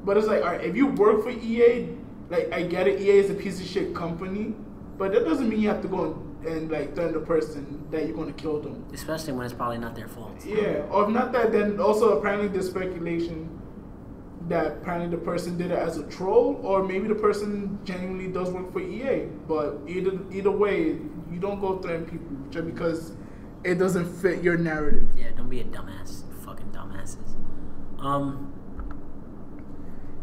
But it's like, alright, if you work for EA, like I get it, EA is a piece of shit company, but that doesn't mean you have to go and like threaten the person that you're gonna kill them. Especially when it's probably not their fault. Yeah, or if not that, then also apparently there's speculation that apparently the person did it as a troll, or maybe the person genuinely does work for EA. But either way, you don't go threaten people just because it doesn't fit your narrative. Yeah, don't be a dumbass. Fucking dumbasses.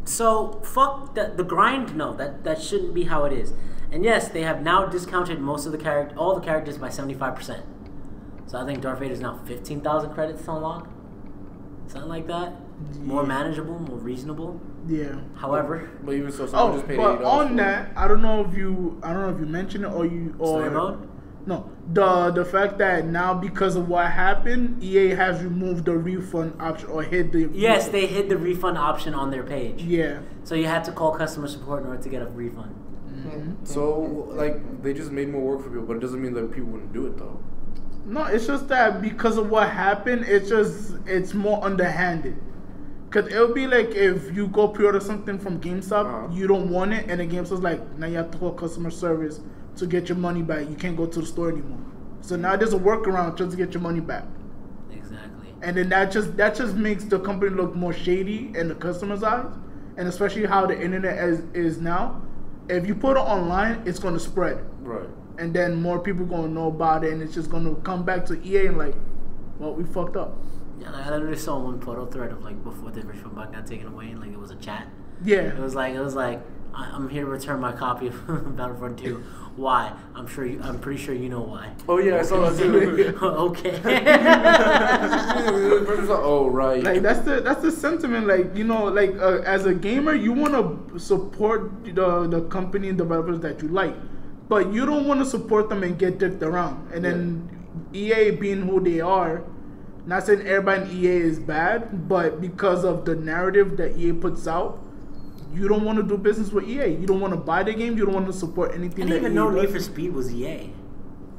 So fuck the grind. No, that shouldn't be how it is. And yes, they have now discounted all the characters by 75%. So I think Darth Vader is now 15,000 credits to unlock, something like that. More manageable, more reasonable. Yeah. However, but even so, someone just paid but $8 on that, I don't know if you mentioned it or story mode. No, the fact that now because of what happened, EA has removed the refund option or hid the. Yes, they hid the refund option on their page. Yeah. So you had to call customer support in order to get a refund. Mm-hmm. So like they just made more work for people, but it doesn't mean that people wouldn't do it though. No, it's just that because of what happened, it's more underhanded. Cause it'll be like if you go pre-order something from GameStop, you don't want it, and the GameStop's like, now you have to call customer service to get your money back. You can't go to the store anymore. So now there's a workaround just to get your money back. Exactly. And then that just makes the company look more shady in the customer's eyes, and especially how the internet is now. If you put it online, it's gonna spread. Right. And then more people gonna know about it, and it's just gonna come back to EA and like, well, we fucked up. Yeah, I literally saw one photo thread of like before the original bug got taken away, and like it was a chat. Yeah. It was like I'm here to return my copy of Battlefront 2. Why? I'm pretty sure you know why. Oh yeah, I saw that too. Okay. Oh right. Like that's the sentiment. Like like as a gamer, you want to support the company and developers that you like, but you don't want to support them and get dicked around. And then EA being who they are. Not saying everybody in EA is bad, but because of the narrative that EA puts out, you don't want to do business with EA. You don't want to buy the game. You don't want to support anything. I didn't even know Need for Speed was EA.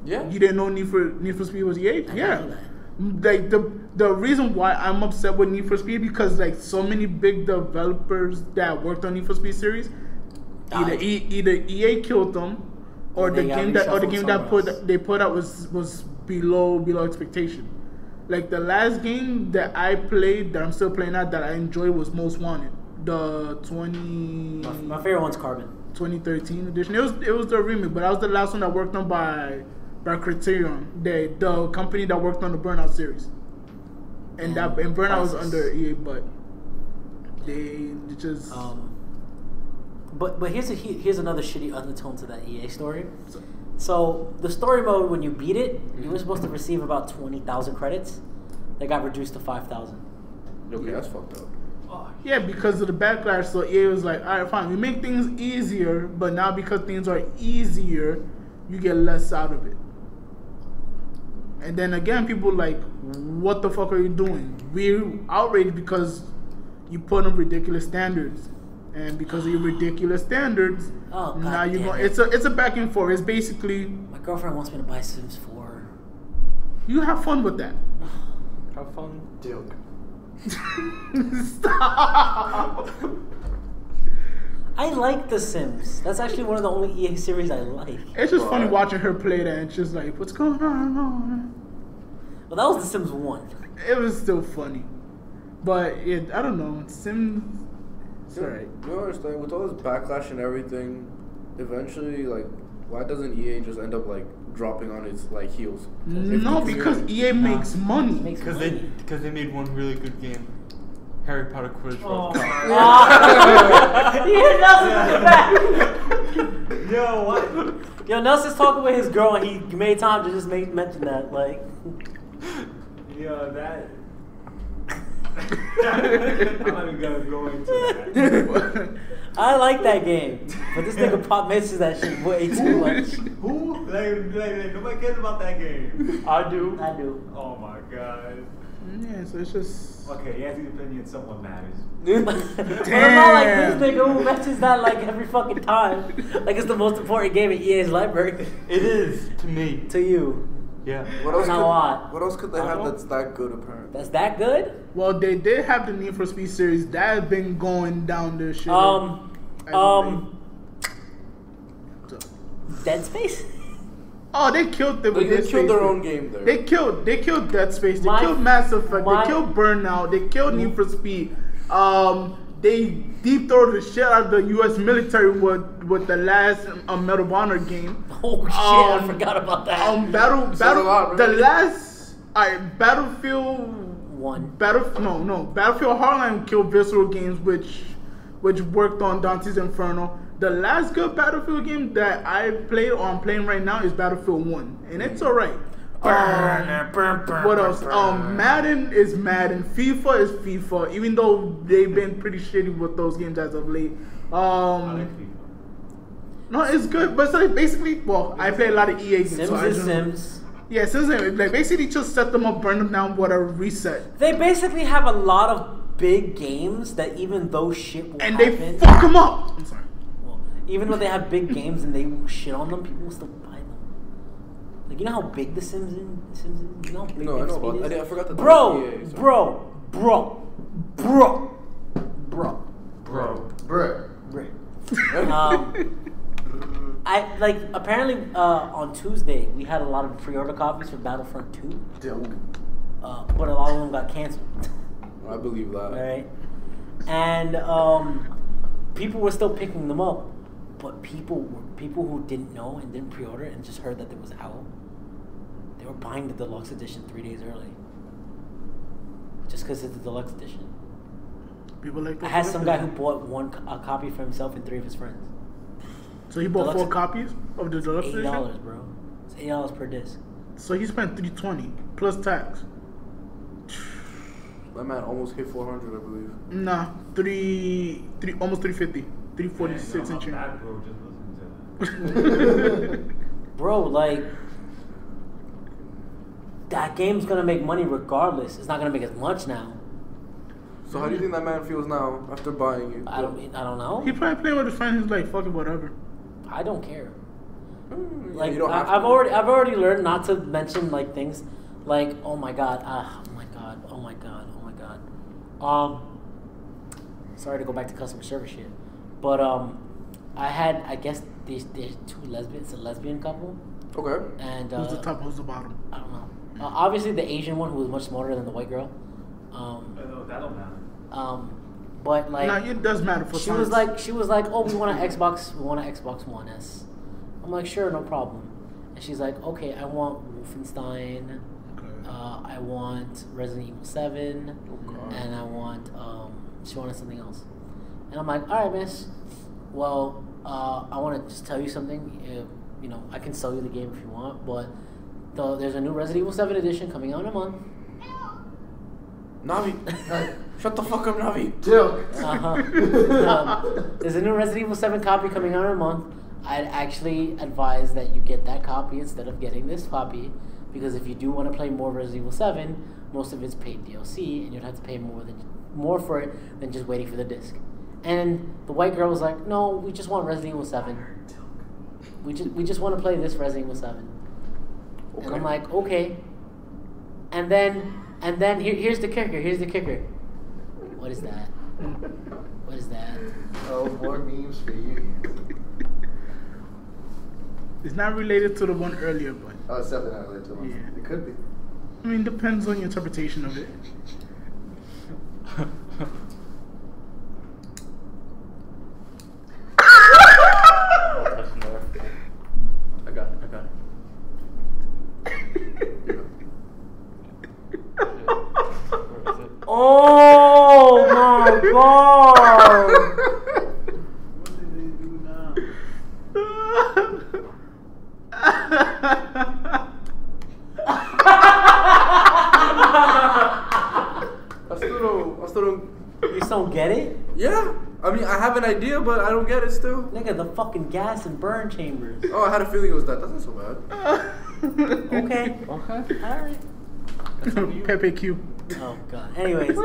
Yeah. You didn't know Need for Speed was EA? I Yeah. know that. Like the reason why I'm upset with Need for Speed because like so many big developers that worked on Need for Speed series, either EA killed them, or the game that they put out was below expectation. Like the last game that I played, that I'm still playing now, that I enjoyed was Most Wanted. The My favorite one's Carbon. 2013 edition. It was the remake, but that was the last one that worked on by Criterion, the company that worked on the Burnout series. And Burnout was under EA, but they just. But here's another shitty undertone to that EA story. So the story mode, when you beat it, you were supposed to receive about 20,000 credits. They got reduced to 5,000. Okay, that's fucked up. Yeah, because of the backlash, so EA was like, all right, fine, we make things easier, but now because things are easier, you get less out of it. And then again, people like, what the fuck are you doing? We're outraged because you put up ridiculous standards. And because of your ridiculous standards, now you're going. It's a back and forth. It's basically. My girlfriend wants me to buy Sims 4. You have fun with that. Have fun, Duke. Stop. I like The Sims. That's actually one of the only EA series I like. It's just funny watching her play that, and she's like, "What's going on?" Well, that was The Sims 1. It was still funny, but I don't know. Sims. It's alright. You understand, with all this backlash and everything, eventually, like, why doesn't EA just end up, like, dropping on its, like, heels? No, because EA makes money. Because they made one really good game, Harry Potter Quidditch World Cup. Yo, what? Yo, Nelson's talking with his girl, and he made time to just mention that, like. Yo, that. I'm not even gonna go into that. I like that game, but this nigga Pop misses that shit way too much. Who? Like, nobody cares about that game. I do. Oh my god. Yeah, so it's just. Okay, Yantzy's opinion somewhat matters. But I'm not like this nigga who mentions that like every fucking time. Like it's the most important game in EA's library. It is to me. To you. Yeah. What else could they I have don't know. that's that good, apparently? That's that good? Well, they did have the Need for Speed series that has been going down the shit. Dead Space? Oh, they killed them. They killed their own game there. They killed Dead Space. They killed Mass Effect. They killed Burnout. They killed Need for Speed. They deep throated the shit out of the U.S. military with the last Medal of Honor game. Oh shit! I forgot about that. Battlefield 1. Battlefield Hardline killed Visceral Games, which worked on Dante's Inferno. The last good Battlefield game that I played or I'm playing right now is Battlefield 1, and it's alright. What else? Madden is Madden. FIFA is FIFA, even though they've been pretty shitty with those games as of late. I like FIFA. No, it's good, but so basically, well, I play a lot of EA games. Sims so is Sims. Yeah, Sims. Like basically, just set them up, burn them down, whatever, reset. They basically have a lot of big games that even though shit will And happen, they fuck them up. I'm sorry. Well, even though they have big games and they will shit on them, people will still buy them. Like, you know how big the Sims is? You know how big No, I know Speed about is? I forgot that. Bro. Bro. Bruh. I like apparently on Tuesday we had a lot of pre-order copies for Battlefront 2. But a lot of them got canceled. I believe that. Right? And people were still picking them up, but people who didn't know and didn't pre-order and just heard that it was out, they were buying the deluxe edition 3 days early. Just because it's the deluxe edition. People like that. I had some guy who bought a copy for himself and 3 of his friends. So he bought Deluxe 4 copies of the deluxe edition? $8, bro. It's $8 per disc. So he spent $320 plus tax. That man almost hit 400, I believe. Nah, almost 350, 346 and change. Bad, bro. Just listen to that. Bro, like, that game's gonna make money regardless. It's not gonna make as much now. So how do you think that man feels now after buying it? I don't know. He probably playing with his friends. He's like, fuck it, whatever. I don't care. Like, you don't have I've to. already learned not to mention like things like oh my god, oh my god, oh my god, oh my god. Sorry to go back to customer service shit, but I guess these 2 lesbians, a lesbian couple. Okay. And Who's the top? Who's the bottom? I don't know. Obviously the Asian one who was much smarter than the white girl. That don't matter. But like, Nah, it does matter for she was like, oh, we want an Xbox One S. I'm like, sure, no problem. And she's like, okay, I want Wolfenstein. Okay. I want Resident Evil 7, and I want she wanted something else. And I'm like, all right, miss. Well, I want to just tell you something. You know, I can sell you the game if you want, but there's a new Resident Evil 7 edition coming out in a month. Navi, shut the fuck up, Navi. There's a new Resident Evil 7 copy coming out in a month. I'd actually advise that you get that copy instead of getting this copy, because if you do want to play more Resident Evil 7, most of it's paid DLC, and you'd have to pay more for it than just waiting for the disc. And the white girl was like, "No, we just want Resident Evil 7. We just want to play this Resident Evil 7." Okay. And I'm like, okay. And then here's the kicker. Here's the kicker. What is that? What is that? Oh, more memes for you. It's not related to the one earlier, but Oh, it's definitely not related to one. Yeah. It could be. I mean, depends on your interpretation of it. I got it. Oh my god! What did they do now? I still don't. You just don't get it? Yeah, I mean, I have an idea, but I don't get it still. Nigga, the fucking gas and burn chambers. Oh, I had a feeling it was that. That's not so bad. Okay. Alright. Pepe Q. Oh god. Anyways.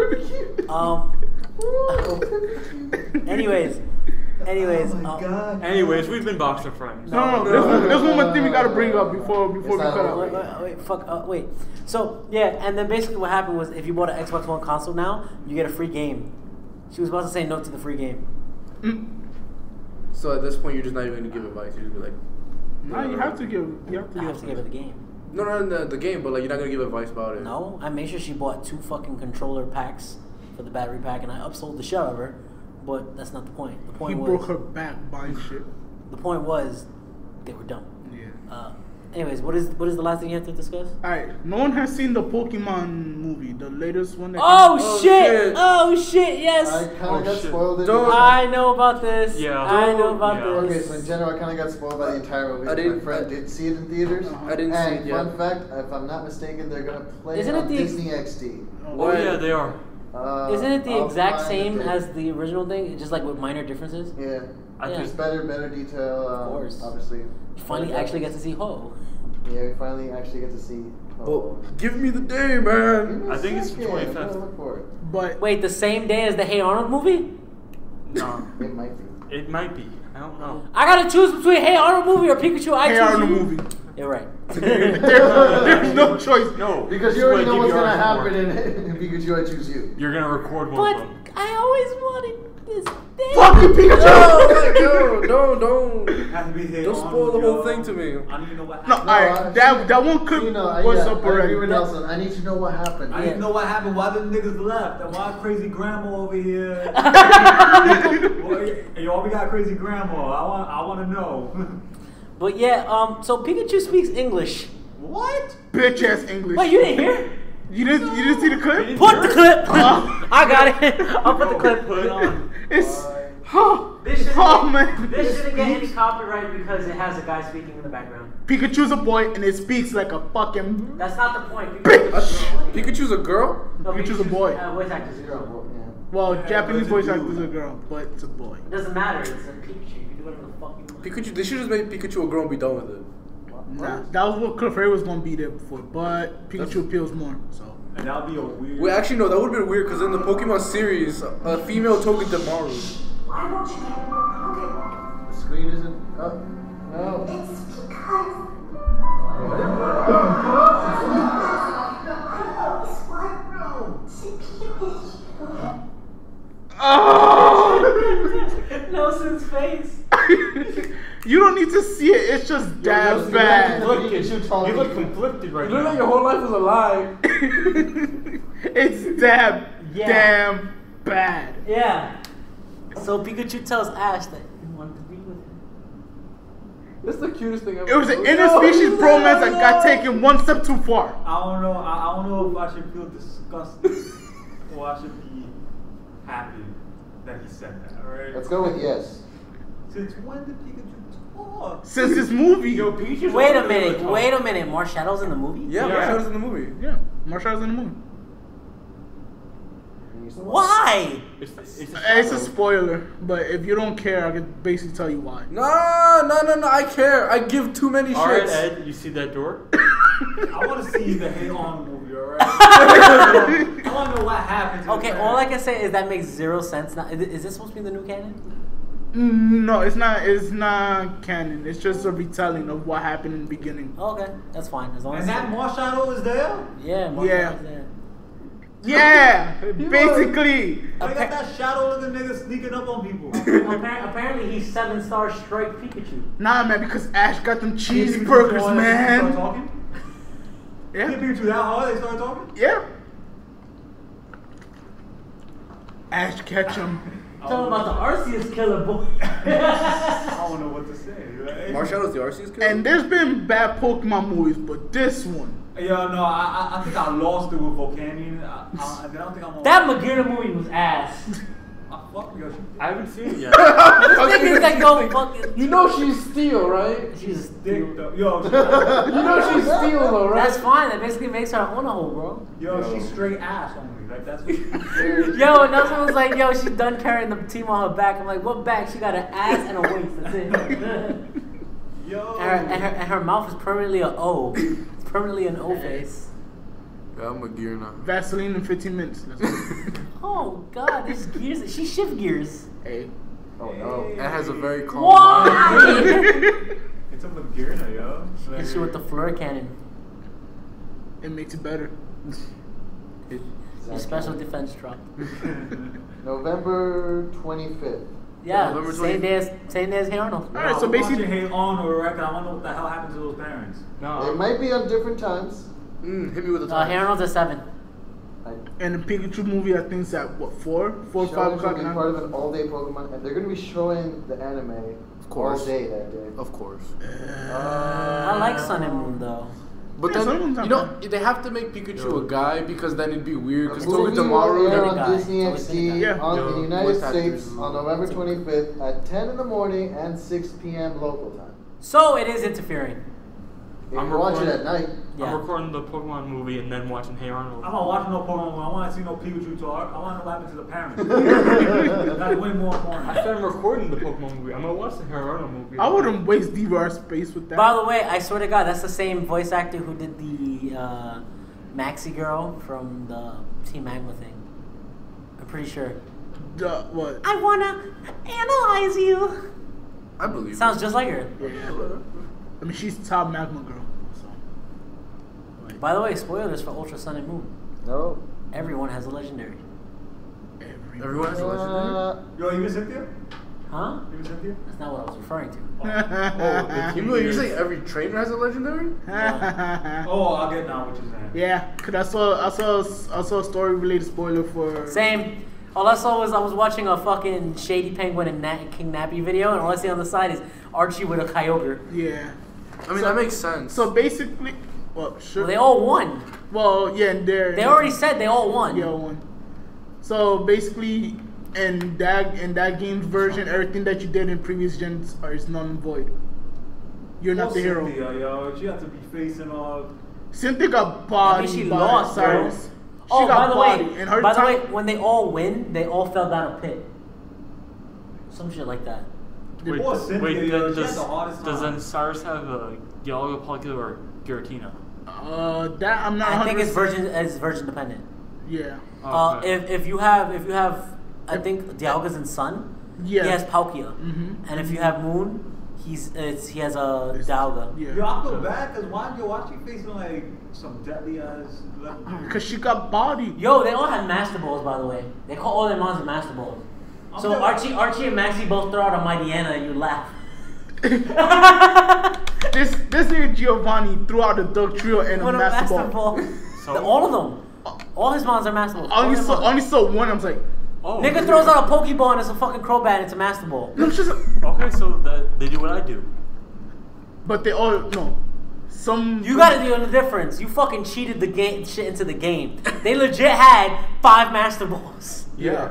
Anyways. Oh my God. Anyways, we've been boxer friends. No, there's one more thing we gotta bring up before we cut not out. Wait. So yeah, and then basically what happened was if you bought an Xbox One console now, you get a free game. She was about to say no to the free game. So at this point, you're just not even gonna give advice. You're just be like, Nah, you have to give. I have to give her the game. no, the game, but like you're not gonna give advice about it. No, I made sure she bought 2 fucking controller packs for the battery pack, and I upsold the shit out of her. But that's not the point. The He point was broke her back buying shit. the point was they were dumb. Yeah. Anyways, what is the last thing you have to discuss? Alright, no one has seen the Pokemon movie, the latest one that Oh, shit. shit! Yes. I kind of got shit. spoiled. in Don't- it. I know about this. Yeah. I know about Yeah. Okay, this. so in general, I kind of got spoiled by the entire movie. I didn't- My friend did see it in theaters. I didn't see and it yet. fun fact, if I'm not mistaken, they're gonna play Isn't it it on the ex- Disney XD. Oh yeah, they are. Isn't it the I'll exact find same it. as the original thing, just like with minor differences? Yeah. I Yeah. Just better detail. Of course. Obviously. You finally actually get to see Ho. Yeah, we finally actually get to see. Well, give me the day, man. I think it's the 25th. I'm gonna look for it. But Wait, the same day as the Hey Arnold movie? No, It might be. it might be. I don't know. I gotta choose between Hey Arnold movie or Pikachu. I Hey choose Arnold you. movie. You're right. There's no choice. No, Because this you is already what know I what's give you gonna ours for. happen in Pikachu. I choose you. You're gonna record one But of them. I I always wanted this thing. Fuck you, Pikachu! Don't Has to be hit don't on, spoil the whole yo. thing to me. I don't even know what No, happened. alright, that one clip was up I already. agree with Nelson. I need to know what happened. I didn't know what happened. Why the niggas left? And why crazy grandma over here? Yo, all we got crazy grandma. I want to know. But yeah, so Pikachu speaks English. What? Bitch ass English. Wait, you didn't hear? You didn't see the clip? Put the clip. I got it. I'll put the clip. Put it on. It's This man. This shouldn't get any copyright because it has a guy speaking in the background. Pikachu's a boy and it speaks like a fucking That's not the point. Pikachu's a girl? No, Pikachu's a boy. Voice actor's a girl. Well, Yeah, Japanese but voice it's a actor's a dude. girl, but it's a boy. It doesn't matter. It's a Pikachu. You can do whatever the fuck you want. Pikachu, they should just make Pikachu a girl and be done with it. Nah, that was what Cliff Ray was gonna be there before, but Pikachu appeals more. So And that'll be a weird. Wait, actually, no, that would have been weird because in the Pokemon series, a female Togedemaru. Why won't you get more Pokemon? The screen isn't up. No. It's because Nelson's face. you don't need to see it. It's just that bad. You look conflicted right You look now. like your whole life was a lie. It's that Yeah. damn bad. Yeah. So Pikachu tells Ash that he wanted to be with him. That's the cutest thing ever. It was an interspecies bromance that got taken one step too far. I don't know. I don't know if I should feel disgusted or I should be happy that he said that. All right. Let's go with yes. Since when did Pikachu talk? Since this movie. Yo, Pikachu's Wait a already minute. talking. Wait a minute. Marshall's in the movie? Yeah, Yeah. Marshall's in the movie. Yeah, Marshall's in the movie. Why? It's a spoiler, but if you don't care, I can basically tell you why. No, I care. I give too many Alright, shits. Ed, you see that door? I want to see the Hey Arnold movie. All right. I want to know what happened. Okay, all I can say is that makes zero sense. Now, is this supposed to be the new canon? No, it's not. It's not canon. It's just a retelling of what happened in the beginning. Okay, that's fine. As long as And that Marshadow is there. yeah, Yeah. Marshall's there. Yeah, basically. I got that shadow looking nigga sneaking up on people. Apparently, he's 7-star strike Pikachu. Nah, man, because Ash got them Pikachu cheeseburgers, start man. talking? Yeah, Pikachu that hard? They start talking? yeah. Ash Ketchum. Talking about the Arceus killer boy. I don't know what to say. Right? Marshall's the Arceus killer? And there's been bad Pokemon movies, but this one. Yo, no, I think I lost it with Volcanion. I don't think I'm on. That Magearna movie was ass. Fuck me, Yoshi. I haven't seen it yet. This nigga's like, go fucking. You know she's steel, right? She's Dick, though. Yo, You know she's steel, though, right? That's fine. That basically makes her on a hole, bro. she's straight ass on me. Like that's what. Yo, Nelson was like, yo, she's done carrying the team on her back. I'm like, what back? She got an ass and a waist. That's it. Yo. and her mouth is permanently an O. It's permanently an O face. Yeah, I'm a gear now. Vaseline in 15 minutes. Let's go. Oh God, there's gears. She shift gears. Hey. Oh no. That has a very calm mind. Why? It's a Magearna, yo. Hit you with the flare cannon. It makes it better. Your special defense truck. November 25th. Yeah, November same 20th. day as Hey Arnold. Alright, so basically. Hey Arnold, right? 'Cause I want to know what the hell happened to those parents. No. It might be on different times. Hit me with a Hey Arnold's at 7. And the Pikachu movie, I think, is at what, 4 or 5 Showings will o'clock be now? part of an all-day Pokemon, and they're going to be showing the anime course. all day that day. Of course. I like Sun and Moon though. But Yeah, then, someone's you not know, they have to make Pikachu a guy because then it'd be weird. Because The movie will Togedemaru. air Really on guy. Disney It's always been a XD guy. Yeah. on the United voice States actors. on November 25th at 10 in the morning and 6 p.m. local time. So it is interfering. If I'm you watch it recording- at night, Yeah. I'm recording the Pokemon movie and then watching Hey Arnold. I'm not watching no Pokemon. I want to see no Pikachu talk. I want to know what happened to the parents. That's way more I important. said I'm recording the Pokemon movie. I'm gonna watch the Hey Arnold movie. I wouldn't waste DVR space with that. By the way, I swear to God, that's the same voice actor who did the Maxi girl from the Team Magma thing. I'm pretty sure. What? I wanna analyze you. I believe it. Sounds just like her. Yeah. I mean, she's top magma girl. So. By the way, spoilers for Ultra Sun and Moon. no. Everyone has a legendary. Everyone has a legendary? Yo, even Cynthia? Huh? Even Cynthia? That's not what I was referring to. You're saying every trainer has a legendary? Oh, I'll get now what you're saying. Yeah, cause I saw a story related spoiler for. Same. All I saw was I was watching a fucking Shady Penguin and King Nappy video, and all I see on the side is Archie with a Kyogre. Yeah. I mean, that makes sense. So basically, well, sure. Well, they all won. Well, yeah, and They already said they all won. Yeah, won. So basically, in that game's version, everything that you did in previous gens is null and void. You're not the hero. Cynthia, yo, she had to be facing off. Cynthia got bodied she by lost, bro. Cyrus. Oh, She got by bodied. the way, And her by the time- way, when they all win, they all fell down a pit. Some shit like that. Wait, Poor Cynthia, wait, yo, she had does the hardest does time. then Cyrus have a Dialga, Palkia, or Giratina? That I'm not. I think it's 100%. version dependent. Yeah. Okay. If you have, I think Dialga's in Sun. Yeah. He has Palkia, Mhm. and if you have Moon, he has a Dialga. Yeah. Yo, I feel bad because why she facing like some deadly ass legendary? Cause she got bodied. Yo, they all have Master Balls, by the way. They call all their monsters Master Balls. So Okay. Archie and Maxie both throw out a Mighty Anna, and you laugh. This nigga Giovanni threw out a Dug Trio and a What a Master Master Ball. Ball. So- All of them. All his monsters are Master Balls. Only saw one. I was like, Oh, Nigga throws out a Pokeball and it's a fucking Crobat and it's a Master Ball. no, it's just. Okay, so that they do what I do. But they all no. Some. You gotta know the difference. You fucking cheated the game shit into the game. They legit had 5 Master Balls. Yeah.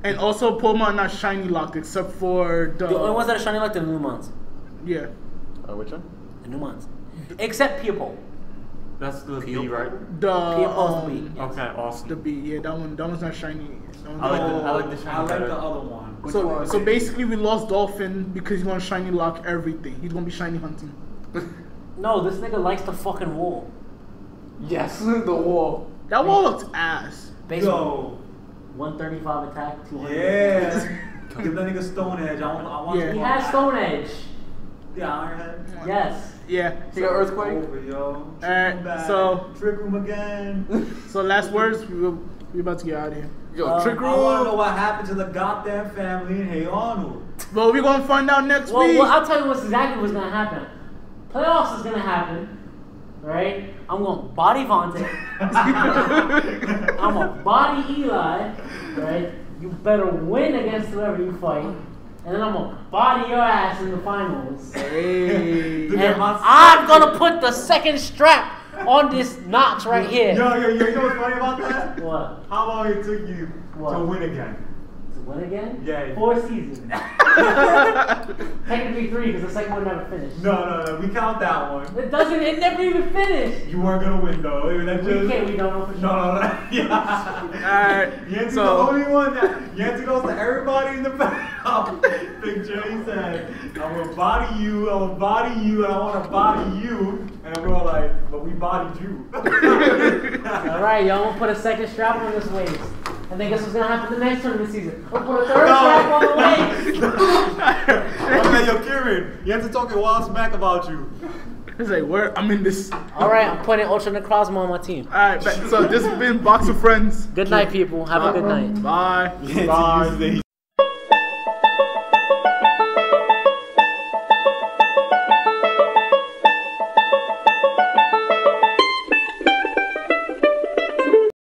And also Pokemon not shiny locked except for the. The only ones that are shiny like the new ones. Yeah. Which one? The new ones. Except Pupil. That's the B, right? The. Pupil's the B. Okay, The awesome. B. Yeah, that one's not shiny. That one's I like not- the- I like the shiny I like better. the other one. So basically we lost Dolphin because he's gonna shiny lock everything. He's gonna be shiny hunting. No, this nigga likes the fucking wall. Yes, the wall. That wall looks ass. Basically, Yo, 135 attack, 200. yeah. Give that nigga Stone Edge. I want Yeah. to He has Stone Edge. Yeah, Ironhead. Yes. Yeah. He got Earthquake? Over, yo. Alright, Back. so- Trick room again. So last words. We about to get out of here. Yo, Trick I want to know Room. what happened to the goddamn family in Hey Arnold. Well, we're gonna find out next Well, week. I'll tell you what's exactly what's gonna happen. Playoffs is gonna happen, right? I'm gonna body Vontae. I'm gonna body Eli, right? You better win against whoever you fight, and then I'm gonna body your ass in the finals. Hey. And I'm gonna put the second strap on this notch right here. Yo, you know what's funny about that? What? How long it took you What? to win again? To win again? Yeah. 4 seasons. Technically 3 because the second one never finished. No, we count that one. It doesn't. It never even finished. You weren't gonna win though. We don't know for sure. No. Yeah. Alright. Yantzy's So. the only one that Yantzy goes to everybody in the back picture. He said, "I'm gonna body you, and I want to body you," and we're all like, "But we bodied you." All right, y'all. We'll put a second strap on this waist. And then guess what's gonna happen the next tournament season? We'll put a third strap on the waist. I'm like, yo, Kieran, Yantzy talking wild smack about you. It's like, where? I'm in this. All right, I'm putting Ultra Necrozma on my team. Alright, so this has been Box of Friends. Good night, people. Have a good night. Bye. Bye.